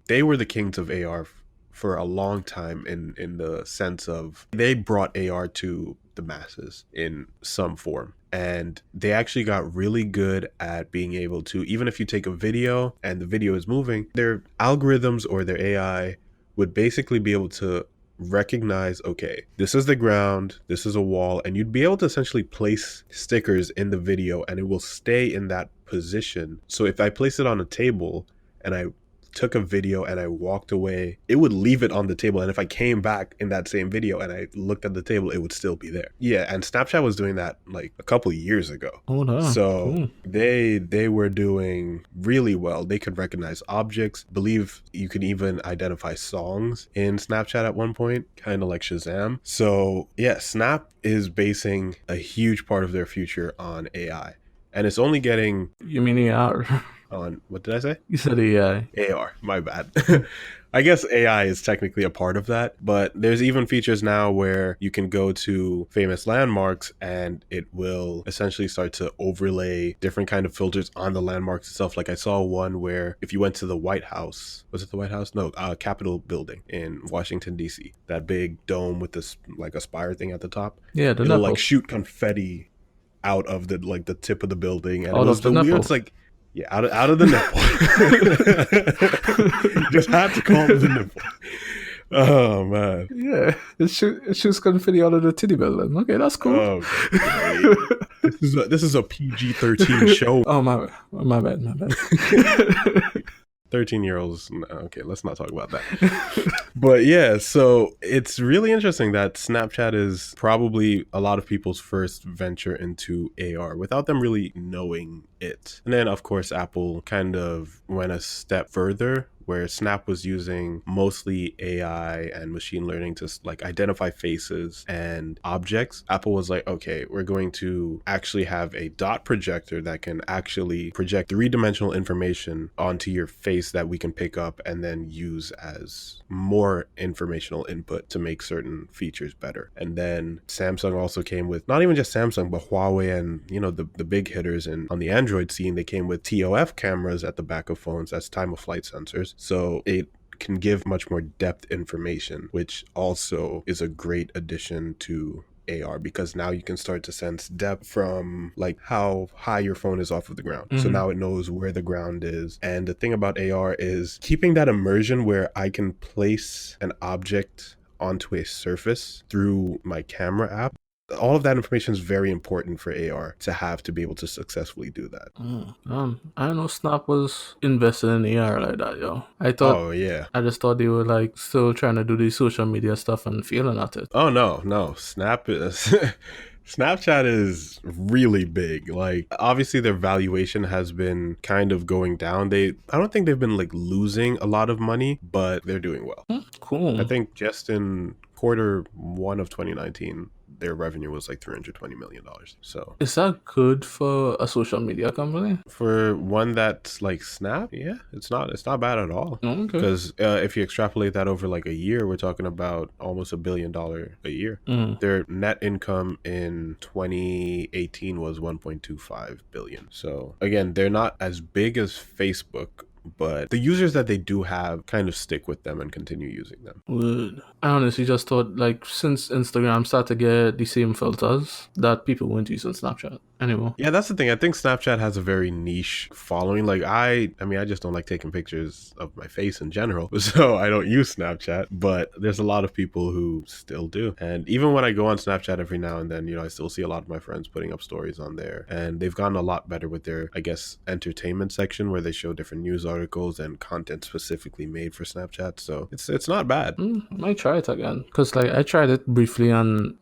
they were the kings of AR for a long time in the sense of they brought AR to the masses in some form. And they actually got really good at being able to, even if you take a video and the video is moving, their algorithms or their AI would basically be able to recognize, okay, this is the ground, this is a wall, and you'd be able to essentially place stickers in the video and it will stay in that position. So if I place it on a table and I took a video and I walked away, it would leave it on the table. And if I came back in that same video and I looked at the table, it would still be there. Yeah, and Snapchat was doing that like a couple of years ago. Oh no. So Cool. they were doing really well. They could recognize objects. Believe you could even identify songs in Snapchat at one point, kind of like Shazam. So yeah, Snap is basing a huge part of their future on AI. And it's only getting You mean AR? on, what did I say? You said AI. AR, my bad. I guess AI is technically a part of that, but there's even features now where you can go to famous landmarks and it will essentially start to overlay different kind of filters on the landmarks itself. Like I saw one where if you went to the White House, was it the White House? No, Capitol building in Washington, D.C., that big dome with this like a spire thing at the top. Yeah, the It'll nipple. like shoot confetti out of the like the tip of the building, and Out it was of the the nipple. weird, like yeah, out of the nipple. Just had to call it the nipple. Oh man. Yeah, it shoots confetti out of the titty building. Okay, that's cool. Oh great. This is a PG-13 show. Oh my bad. 13-year-olds. Okay, let's not talk about that. But yeah, so it's really interesting that Snapchat is probably a lot of people's first venture into AR without them really knowing it. And then, of course, Apple kind of went a step further where Snap was using mostly AI and machine learning to like identify faces and objects. Apple was like, okay, we're going to actually have a dot projector that can actually project three-dimensional information onto your face that we can pick up and then use as more informational input to make certain features better. And then Samsung also came with, not even just Samsung, but Huawei and, the big hitters. And on the Android scene, they came with TOF cameras at the back of phones as time of flight sensors. So it can give much more depth information, which also is a great addition to AR because now you can start to sense depth from like how high your phone is off of the ground. So now it knows where the ground is. And the thing about AR is keeping that immersion where I can place an object onto a surface through my camera app. All of that information is very important for AR to have to be able to successfully do that. I don't know Snap was invested in AR like that, yo. I just thought they were like still trying to do the social media stuff and failing at it. Oh no. Snapchat is really big. Like obviously their valuation has been kind of going down. I don't think they've been like losing a lot of money, but they're doing well. Cool. I think just in Q1 of 2019, their revenue was like $320 million. So is that good for a social media company? For one that's like Snap, yeah, it's not bad at all. Okay. Because if you extrapolate that over like a year, we're talking about almost $1 billion a year. Their net income in 2018 was 1.25 billion. So again, they're not as big as Facebook, but the users that they do have kind of stick with them and continue using them. Would I honestly just thought like since Instagram started to get the same filters that people weren't using Snapchat. anymore. Yeah, that's the thing. I think Snapchat has a very niche following. Like I mean, I just don't like taking pictures of my face in general, so I don't use Snapchat. But there's a lot of people who still do. And even when I go on Snapchat every now and then, I still see a lot of my friends putting up stories on there. And they've gotten a lot better with their, I guess, entertainment section where they show different news articles and content specifically made for Snapchat. So it's not bad. I might try it again, because like I tried it briefly and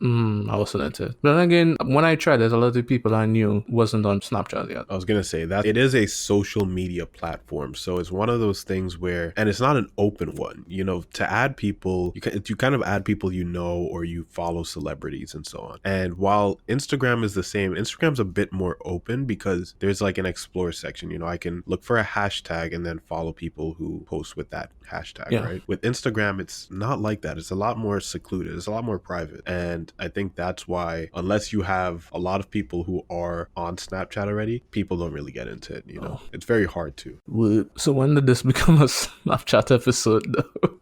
I wasn't into it. But then again, when I tried it, a lot of people I knew wasn't on Snapchat yet. I was gonna say that it is a social media platform, so it's one of those things where, and it's not an open one. To add people, you kind of add people or you follow celebrities and so on. And while Instagram is the same, Instagram's a bit more open because there's like an explore section. I can look for a hashtag and then follow people who post with that hashtag, right? With Instagram, it's not like that. It's a lot more secluded. It's a lot more private. And I think that's why, unless you have a lot of people who are on Snapchat already, people don't really get into it. It's very hard to. So when did this become a Snapchat episode though?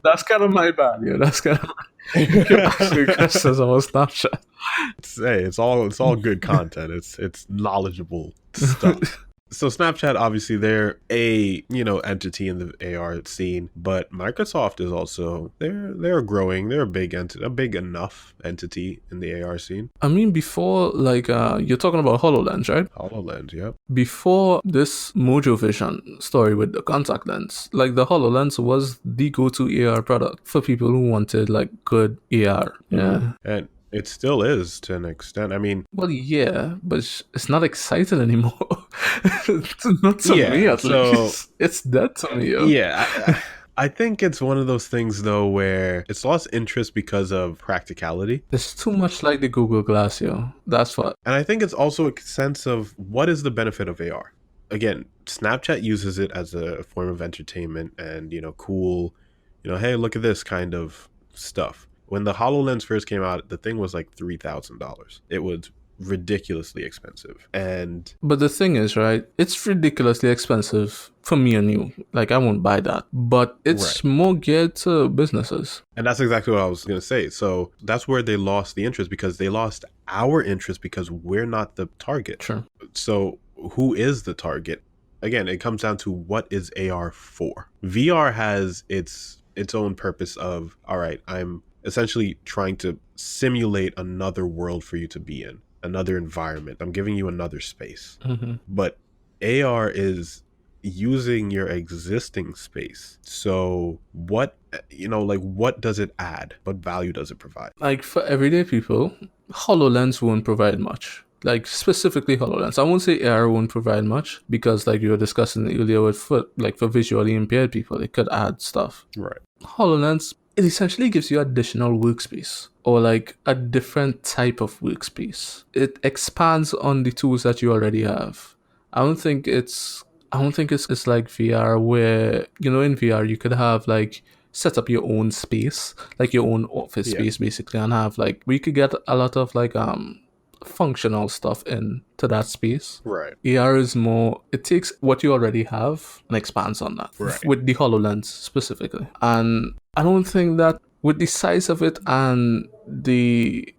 That's kind of my bad. That's kind of asking questions about Snapchat. It's all good content. It's knowledgeable stuff. So Snapchat, obviously, they're a entity in the AR scene, but Microsoft is also they're growing. They're a big enough entity in the AR scene. I mean, before you're talking about HoloLens, right? HoloLens, yep. Before this Mojo Vision story with the contact lens, like the HoloLens was the go-to AR product for people who wanted like good AR. Yeah, and it still is to an extent. I mean, well, yeah, but it's not exciting anymore. Not to me, at least. It's dead to me. Yo. Yeah, I think it's one of those things though where it's lost interest because of practicality. It's too much like the Google Glass, yo. That's what. And I think it's also a sense of what is the benefit of AR. Again, Snapchat uses it as a form of entertainment and cool. Hey, look at this kind of stuff. When the HoloLens first came out, the thing was like $3,000. It was ridiculously expensive. But the thing is, right, it's ridiculously expensive for me and you. Like, I won't buy that. But it's more geared to businesses. And that's exactly what I was going to say. So that's where they lost the interest, because they lost our interest because we're not the target. Sure. So who is the target? Again, it comes down to what is AR for. VR has its own purpose of, all right, I'm essentially trying to simulate another world for you to be in, another environment. I'm giving you another space. But AR is using your existing space. So what does it add? What value does it provide? Like for everyday people, HoloLens won't provide much. Like specifically HoloLens. I won't say AR won't provide much because like you were discussing earlier with for visually impaired people, it could add stuff. Right. HoloLens, it essentially gives you additional workspace or like a different type of workspace. It expands on the tools that you already have. I don't think it's like VR where, in VR you could have like set up your own space, like your own office space basically, and have like we could get a lot of like functional stuff into that space. Right. AR is more, it takes what you already have and expands on that. Right. With the HoloLens specifically. And I don't think that with the size of it and the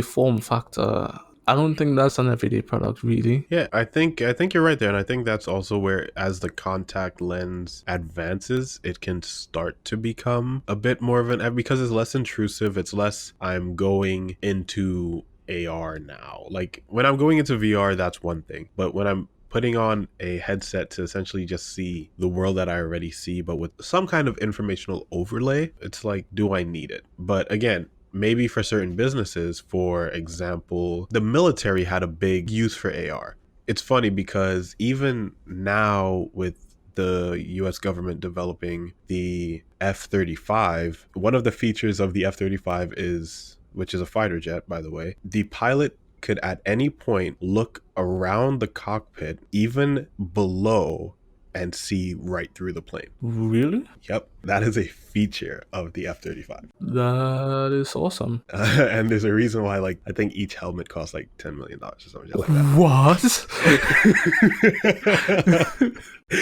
form factor, I don't think that's an everyday product really. Yeah, I think you're right there, and I think that's also where, as the contact lens advances, it can start to become a bit more of because it's less intrusive. It's less I'm going into AR now. Like when I'm going into VR, that's one thing, but when I'm putting on a headset to essentially just see the world that I already see, but with some kind of informational overlay, it's like, do I need it? But again, maybe for certain businesses, for example, the military had a big use for AR. It's funny because even now with the US government developing the F-35, one of the features of the F-35 is, which is a fighter jet, by the way, the pilot could at any point look around the cockpit, even below, and see right through the plane. Really? Yep. That is a feature of the F-35. That is awesome. And there's a reason why, like, I think each helmet costs like $10 million or something like that. What?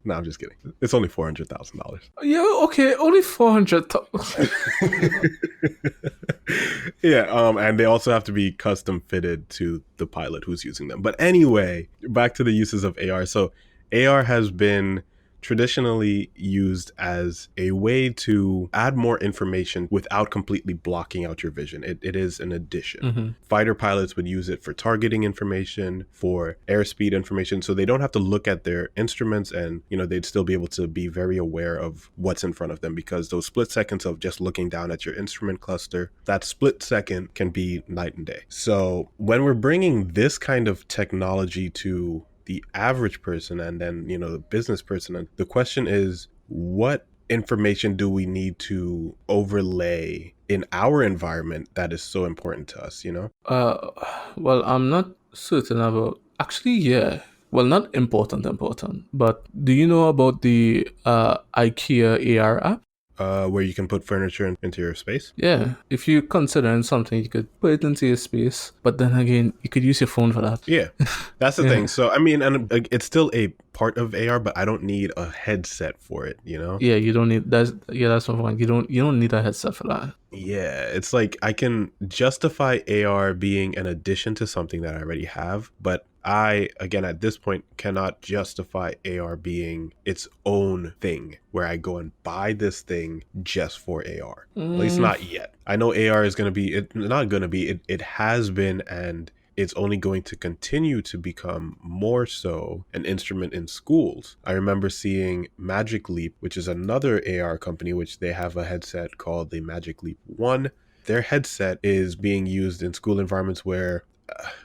No, I'm just kidding. It's only $400,000. Yeah, okay, only 400. Yeah, and they also have to be custom fitted to the pilot who's using them. But anyway, back to the uses of AR. So AR has been traditionally used as a way to add more information without completely blocking out your vision. It is an addition. Mm-hmm. Fighter pilots would use it for targeting information, for airspeed information, so they don't have to look at their instruments, and they'd still be able to be very aware of what's in front of them, because those split seconds of just looking down at your instrument cluster, that split second can be night and day. So when we're bringing this kind of technology to the average person and then the business person, and the question is, what information do we need to overlay in our environment that is so important to us? Well, I'm not certain about, actually, yeah, well, not important, but do you know about the IKEA AR app? Where you can put furniture into your space. Yeah, if you consider something, you could put it into your space, but then again, you could use your phone for that. Yeah, that's the Yeah. thing. So I mean, and it's still a part of AR, but I don't need a headset for it. Yeah, you don't need that's my point. You don't need a headset for that. Yeah, it's like I can justify AR being an addition to something that I already have, but I, again, at this point, cannot justify AR being its own thing where I go and buy this thing just for AR. At least not yet. I know AR is going to be, it has been, and it's only going to continue to become more so an instrument in schools. I remember seeing Magic Leap, which is another AR company, which they have a headset called the Magic Leap 1. Their headset is being used in school environments where,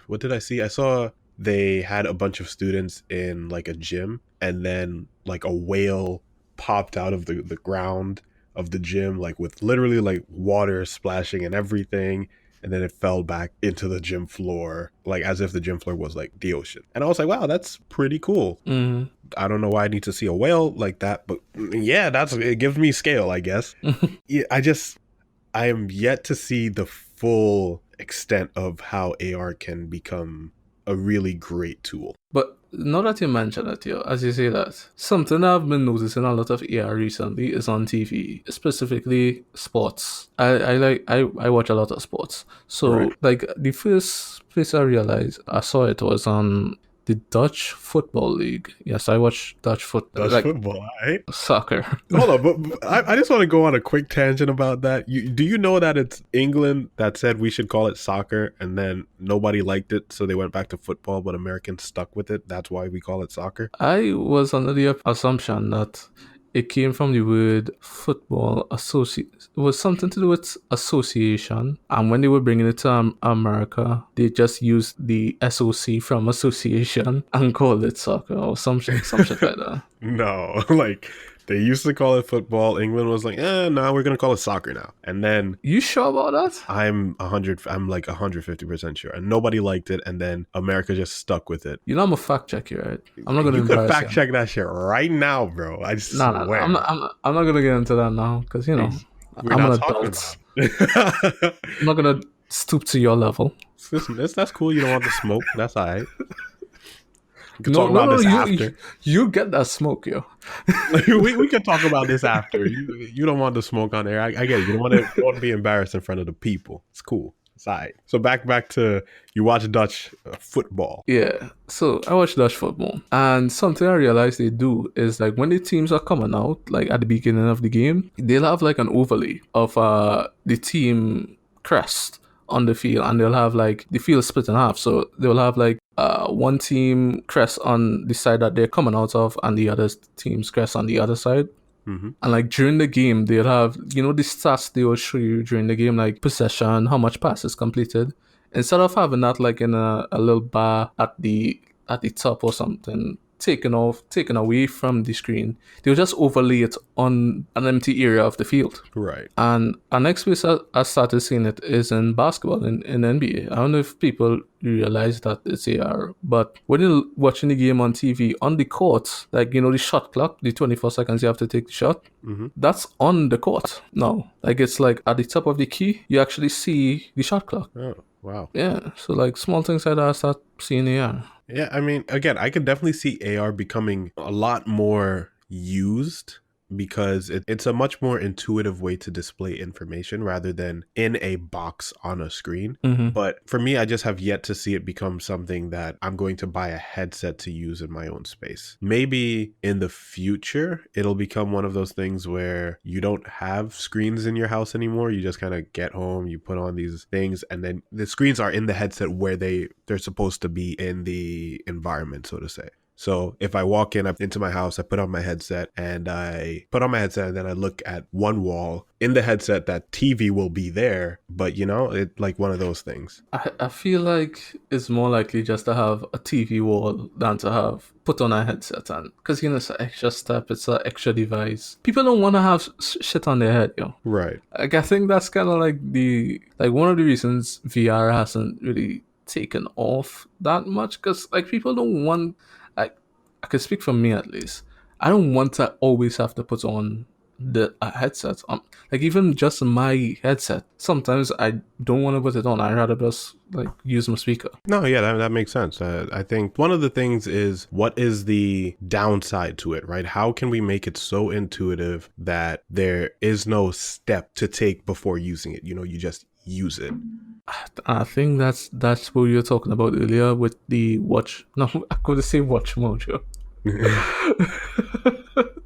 what did I see? I saw they had a bunch of students in like a gym, and then like a whale popped out of the ground of the gym, like with literally like water splashing and everything. And then it fell back into the gym floor, like as if the gym floor was like the ocean. And I was like, wow, that's pretty cool. Mm-hmm. I don't know why I need to see a whale like that, but yeah, it gives me scale, I guess. Yeah, I am yet to see the full extent of how AR can become a really great tool. But now that you mention it, as you say that, something I've been noticing a lot of AR recently is on TV, specifically sports. I watch a lot of sports. So Right. like the first place I realized I saw it was on the Dutch Football League. Yes, I watch Dutch football, Dutch like football, right? soccer. Hold on, but I just want to go on a quick tangent about that. Do you know that it's England that said we should call it soccer, and then nobody liked it, so they went back to football, but Americans stuck with it. That's why we call it soccer. I was under the assumption that it came from the word football associate. It was something to do with association. And when they were bringing it to America, they just used the SOC from association and called it soccer or some shit like that. No, like they used to call it football. England was like, no, we're gonna call it soccer now. And then You sure about that? I'm like 150% sure, and nobody liked it. And then America just stuck with it. You know I'm a fact check you, right? I'm not gonna You could embarrass fact you. check that shit right now, bro. I No, swear. I'm not gonna get into that now because We're I'm an not talking adult. about it. I'm not gonna stoop to your level. Listen, that's cool. You don't want the smoke. That's all right. We can No, talk about this you, after. you get that smoke, yo. we can talk about this after. You don't want the smoke on there. I get it. You don't want to be embarrassed in front of the people. It's cool. It's all right. So back to you watch Dutch football. Yeah, so I watch Dutch football, and something I realized they do is like when the teams are coming out, like at the beginning of the game, they'll have like an overlay of the team crest on the field, and they'll have like the field split in half. So they'll have like one team crest on the side that they're coming out of, and the other team's crest on the other side. Mm-hmm. And like during the game, they'll have, the stats they will show you during the game, like possession, how much passes completed. Instead of having that like in a little bar at the top or something, taken away from the screen, they'll just overlay it on an empty area of the field. Right. And our next place I started seeing it is in basketball, in NBA. I don't know if people realize that it's AR, but when you're watching the game on TV, on the court, like, the shot clock, the 24 seconds you have to take the shot, Mm-hmm. that's on the court now. Like, it's like at the top of the key, you actually see the shot clock. Oh, wow. Yeah, so like small things like that I start seeing AR. Yeah, I mean, again, I could definitely see AR becoming a lot more used because it's a much more intuitive way to display information rather than in a box on a screen. Mm-hmm. But for me, I just have yet to see it become something that I'm going to buy a headset to use in my own space. Maybe in the future, it'll become one of those things where you don't have screens in your house anymore. You just kind of get home, you put on these things, and then the screens are in the headset where they're supposed to be in the environment, so to say. So if I walk into my house, I put on my headset and then I look at one wall in the headset, that TV will be there, but it like one of those things. I feel like it's more likely just to have a TV wall than to have put on a headset on. Because, it's an extra step, it's an extra device. People don't want to have shit on their head, Right. Like, I think that's kind of like one of the reasons VR hasn't really taken off that much. Because, like, people don't want, like, I can speak for me at least. I don't want to always have to put on the headset. Like even just my headset. Sometimes I don't want to put it on. I'd rather just like use my speaker. No, yeah, that makes sense. I think one of the things is, what is the downside to it, right? How can we make it so intuitive that there is no step to take before using it? You just use it. I think that's what you were talking about earlier with the watch. No, I couldn't say watch Mojo.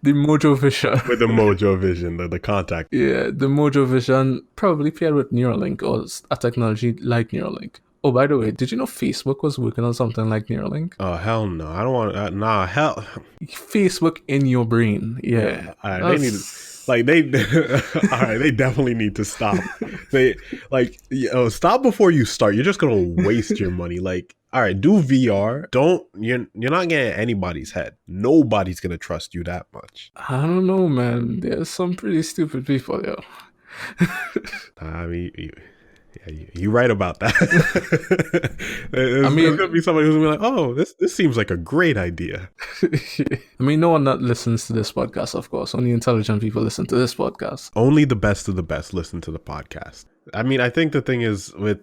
The Mojo Vision. With the Mojo Vision, the contact. Yeah, the Mojo Vision probably paired with Neuralink or a technology like Neuralink. Oh, by the way, did you know Facebook was working on something like Neuralink? Oh, hell no. I don't want nah, hell. Facebook in your brain. Yeah. All right, they need all right, they definitely need to stop. Stop before you start. You're just going to waste your money. Like, all right, do VR. You're not getting anybody's head. Nobody's going to trust you that much. I don't know, man. There's some pretty stupid people, yo. I mean, you're right about that. There's going to be somebody who's going to be like, oh, this seems like a great idea. I mean, no one that listens to this podcast, of course. Only intelligent people listen to this podcast. Only the best of the best listen to the podcast. I mean, I think the thing is I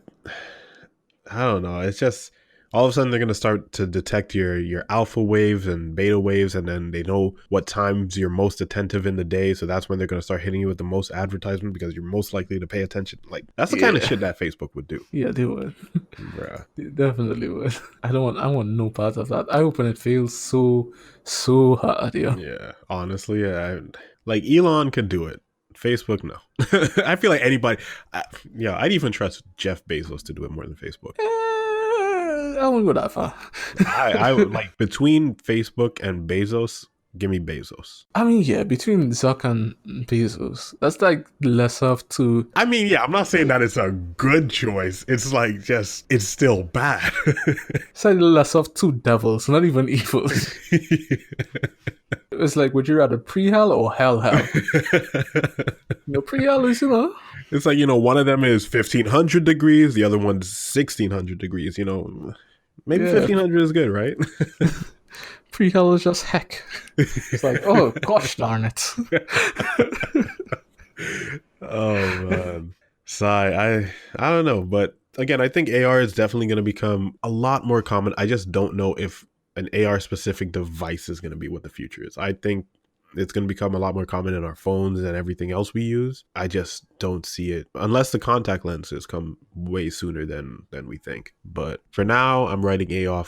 don't know. It's just all of a sudden they're going to start to detect your alpha waves and beta waves, and then they know what times you're most attentive in the day. So that's when they're going to start hitting you with the most advertisement because you're most likely to pay attention. Like, that's the kind of shit that Facebook would do. Yeah, they would. Bruh. They definitely would. I want no part of that. I hope it feels so hard, yo. Yeah, honestly, like Elon could do it. Facebook, no. I feel like anybody, I'd even trust Jeff Bezos to do it more than Facebook. I wouldn't go that far. I would like, between Facebook and Bezos, give me Bezos. I mean, yeah, between Zuck and Bezos, that's like less of two. I mean, yeah, I'm not saying that it's a good choice. It's like it's still bad. It's like less of two devils, not even evil. It's like, would you rather pre-hell or hell? Pre-hell is, It's like, one of them is 1500 degrees, the other one's 1600 degrees, Maybe 1500 is good, right? Pre-hell is just heck. It's like, oh, gosh darn it. Oh, man. Sigh. I don't know. But again, I think AR is definitely going to become a lot more common. I just don't know if an AR-specific device is going to be what the future is. I think it's going to become a lot more common in our phones and everything else we use. I just don't see it unless the contact lenses come way sooner than we think. But for now, I'm writing AR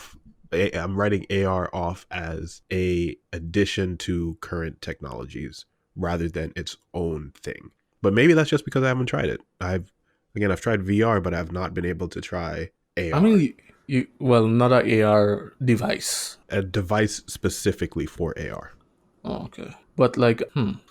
off as a addition to current technologies rather than its own thing. But maybe that's just because I haven't tried it. I've tried VR, but I've not been able to try AR. I mean, not an AR device. A device specifically for AR. Oh, okay. But like,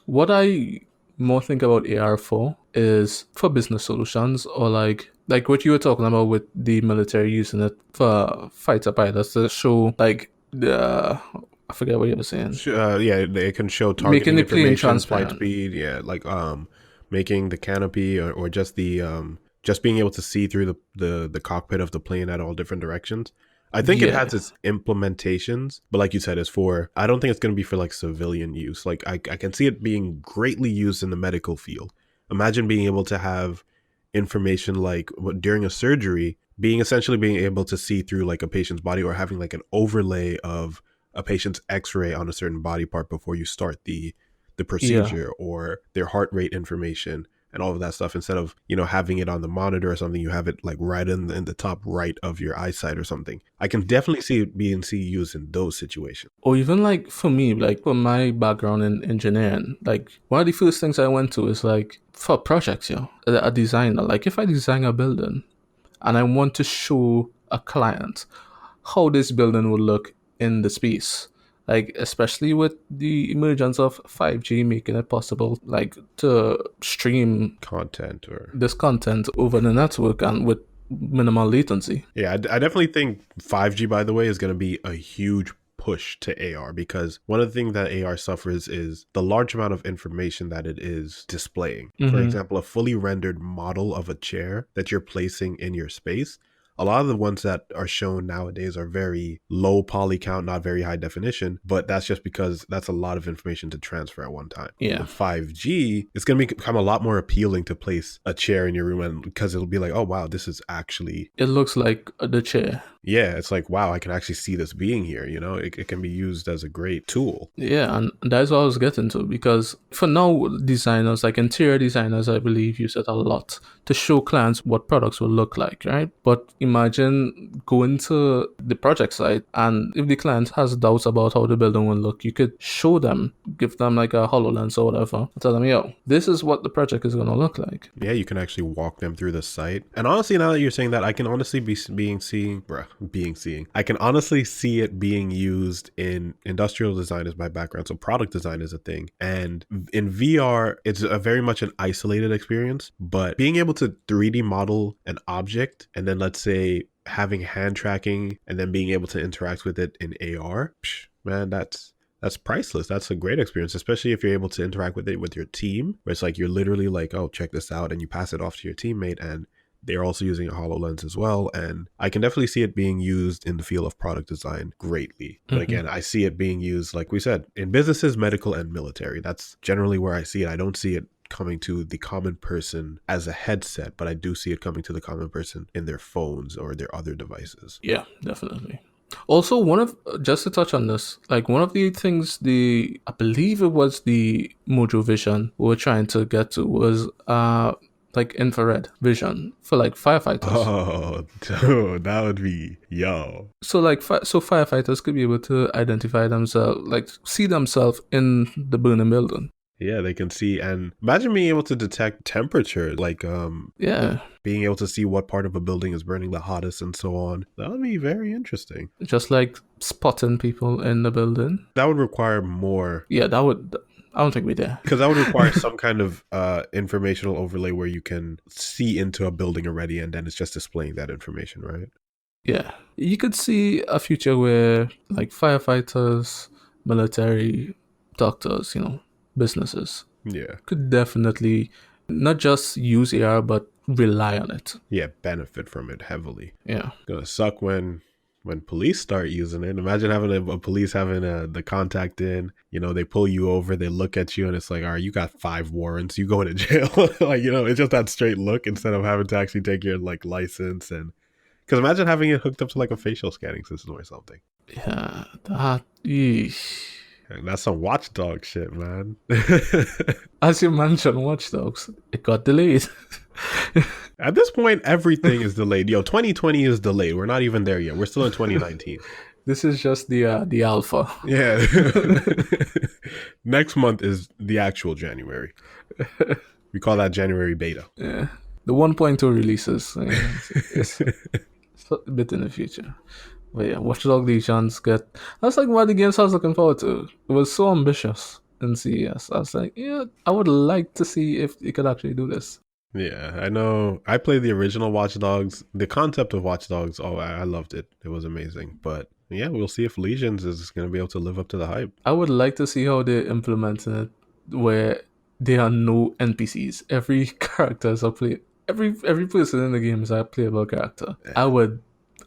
what I more think about AR for is for business solutions, or like what you were talking about with the military using it for fighter pilots to show like I forget what you were saying. Yeah, they can show targeting making the plane transparent, flight speed. Yeah, like making the canopy or just the just being able to see through the cockpit of the plane at all different directions. I think it has its implementations, but like you said, I don't think it's going to be for like civilian use. Like I can see it being greatly used in the medical field. Imagine being able to have information like during a surgery, essentially being able to see through like a patient's body, or having like an overlay of a patient's x-ray on a certain body part before you start the Yeah. procedure, or their heart rate information and all of that stuff, instead of, having it on the monitor or something, you have it like right in the top right of your eyesight or something. I can definitely see it being used in those situations. Or even like for me, like for my background in engineering, like one of the first things I went to is like for projects, a designer. Like if I design a building and I want to show a client how this building would look in the space, like especially with the emergence of 5G making it possible like to stream Content or this content over the network and with minimal latency. Yeah, I definitely think 5G, by the way, is going to be a huge push to AR, because one of the things that AR suffers is the large amount of information that it is displaying. For Mm-hmm. example, a fully rendered model of a chair that you're placing in your space. A lot of the ones that are shown nowadays are very low poly count, not very high definition, but that's just because that's a lot of information to transfer at one time. Yeah. With 5G, it's going to become a lot more appealing to place a chair in your room, and because it'll be like, oh, wow, this is actually... It looks like the chair. Yeah, it's like, wow, I can actually see this being here, it can be used as a great tool. Yeah, and that's what I was getting to, because for now, designers, like interior designers, I believe, use it a lot to show clients what products will look like, right? But imagine going to the project site, and if the client has doubts about how the building will look, you could show them, give them like a HoloLens or whatever, tell them, yo, this is what the project is going to look like. Yeah, you can actually walk them through the site. And honestly, now that you're saying that, I can honestly I can honestly see it being used in industrial design as my background. So product design is a thing. And in VR, it's a very much an isolated experience, but being able to 3D model an object, and then let's say having hand tracking, and then being able to interact with it in AR, man, that's priceless. That's a great experience, especially if you're able to interact with it with your team, where it's like you're literally like, oh, check this out, and you pass it off to your teammate, and they're also using a HoloLens as well. And I can definitely see it being used in the field of product design greatly. But again, I see it being used, like we said, in businesses, medical, and military. That's generally where I see it. I don't see it coming to the common person as a headset, but I do see it coming to the common person in their phones or their other devices. Yeah, definitely. Also, just to touch on this, like one of the things I believe it was the Mojo Vision we were trying to get to was like infrared vision for like firefighters. Oh, dude, that would be So like so firefighters could be able to identify themselves, like see themselves in the burning building. Yeah, they can see, and imagine being able to detect temperature, like being able to see what part of a building is burning the hottest and so on. That would be very interesting. Just like spotting people in the building. That would require more. Yeah, I don't think we're there. Because that would require some kind of informational overlay where you can see into a building already, and then it's just displaying that information, right? Yeah. You could see a future where like firefighters, military, doctors, businesses could definitely not just use AR but rely on it. Yeah, benefit from it heavily. Yeah. Gonna suck when police start using it. Imagine having a police having the contact in, they pull you over, they look at you, and it's like, all right, you got 5 warrants, you going to jail. Like, it's just that straight look instead of having to actually take your like license. And because imagine having it hooked up to like a facial scanning system or something. Yeah, that. Eesh. That's some Watchdog shit, man. As you mentioned, Watch Dogs, it got delayed. At this point, everything is delayed. 2020 is delayed. We're not even there yet. We're still in 2019. This is just the alpha. Yeah. Next month is the actual January. We call that January beta. Yeah. The 1.2 releases. It's a bit in the future. But yeah, Watch Dogs Legions that's like one of the games I was looking forward to. It was so ambitious in CES. I was like, yeah, I would like to see if it could actually do this. Yeah, I know. I played the original Watch Dogs. The concept of Watch Dogs, I loved it. It was amazing. But yeah, we'll see if Legions is going to be able to live up to the hype. I would like to see how they implement it where there are no NPCs. Every character is a play. Every person in the game is a playable character. Yeah.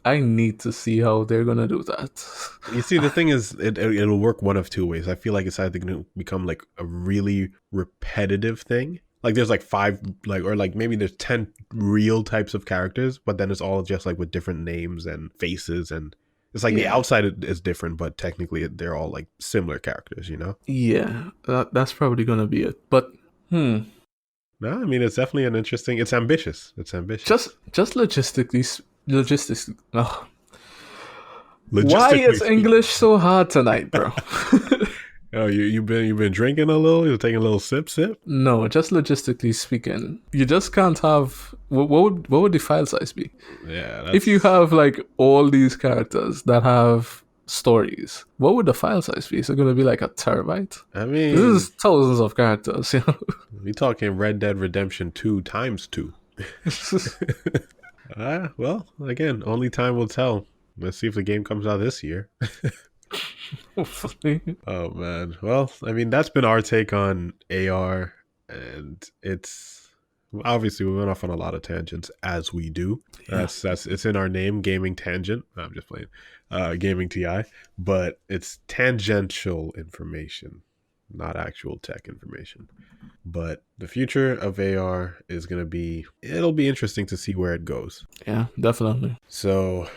I need to see how they're gonna do that. You see, the thing is, it'll work one of two ways. I feel like it's either going to become like a really repetitive thing. Like there's like 5 like or like maybe there's 10 real types of characters, but then it's all just like with different names and faces, and it's like the Yeah. outside is different, but technically they're all like similar characters, you know? Yeah. That's probably gonna be it. But No, I mean it's definitely an interesting. It's ambitious. It's ambitious. just logistics. Oh, why Logistically is speaking. English so hard tonight, bro? Oh, you've been drinking a little. You're taking a little sip. No, just logistically speaking, you just can't have. What would the file size be? Yeah, If you that's. have like all these characters that have stories, what would the file size be? Is it going to be like a terabyte? I This mean, is thousands of characters, you know. we talking Red Dead Redemption 2 times 2. Well, again, only time will tell. Let's see if the game comes out this year. Oh man. Well, I mean, that's been our take on AR, and it's obviously we went off on a lot of tangents as we do. Yeah, That's it's in our name, gaming tangent. No, I'm just playing. Gaming TI, but it's tangential information, not actual tech information. But the future of AR is going to be, it'll be interesting to see where it goes. yeah, definitely. So,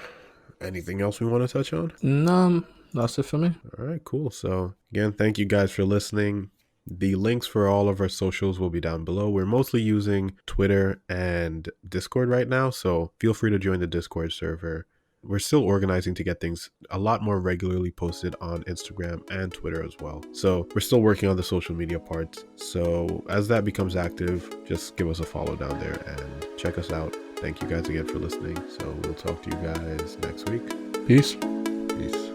anything else we want to touch on? That's it for me. All right, cool. So, again, thank you guys for listening. The links for all of our socials will be down below. We're mostly using Twitter and Discord right now, so feel free to join the Discord server. We're still organizing to get things a lot more regularly posted on Instagram and Twitter as well. So we're still working on the social media parts. So as that becomes active, just give us a follow down there and check us out. Thank you guys again for listening. So we'll talk to you guys next week. Peace. Peace.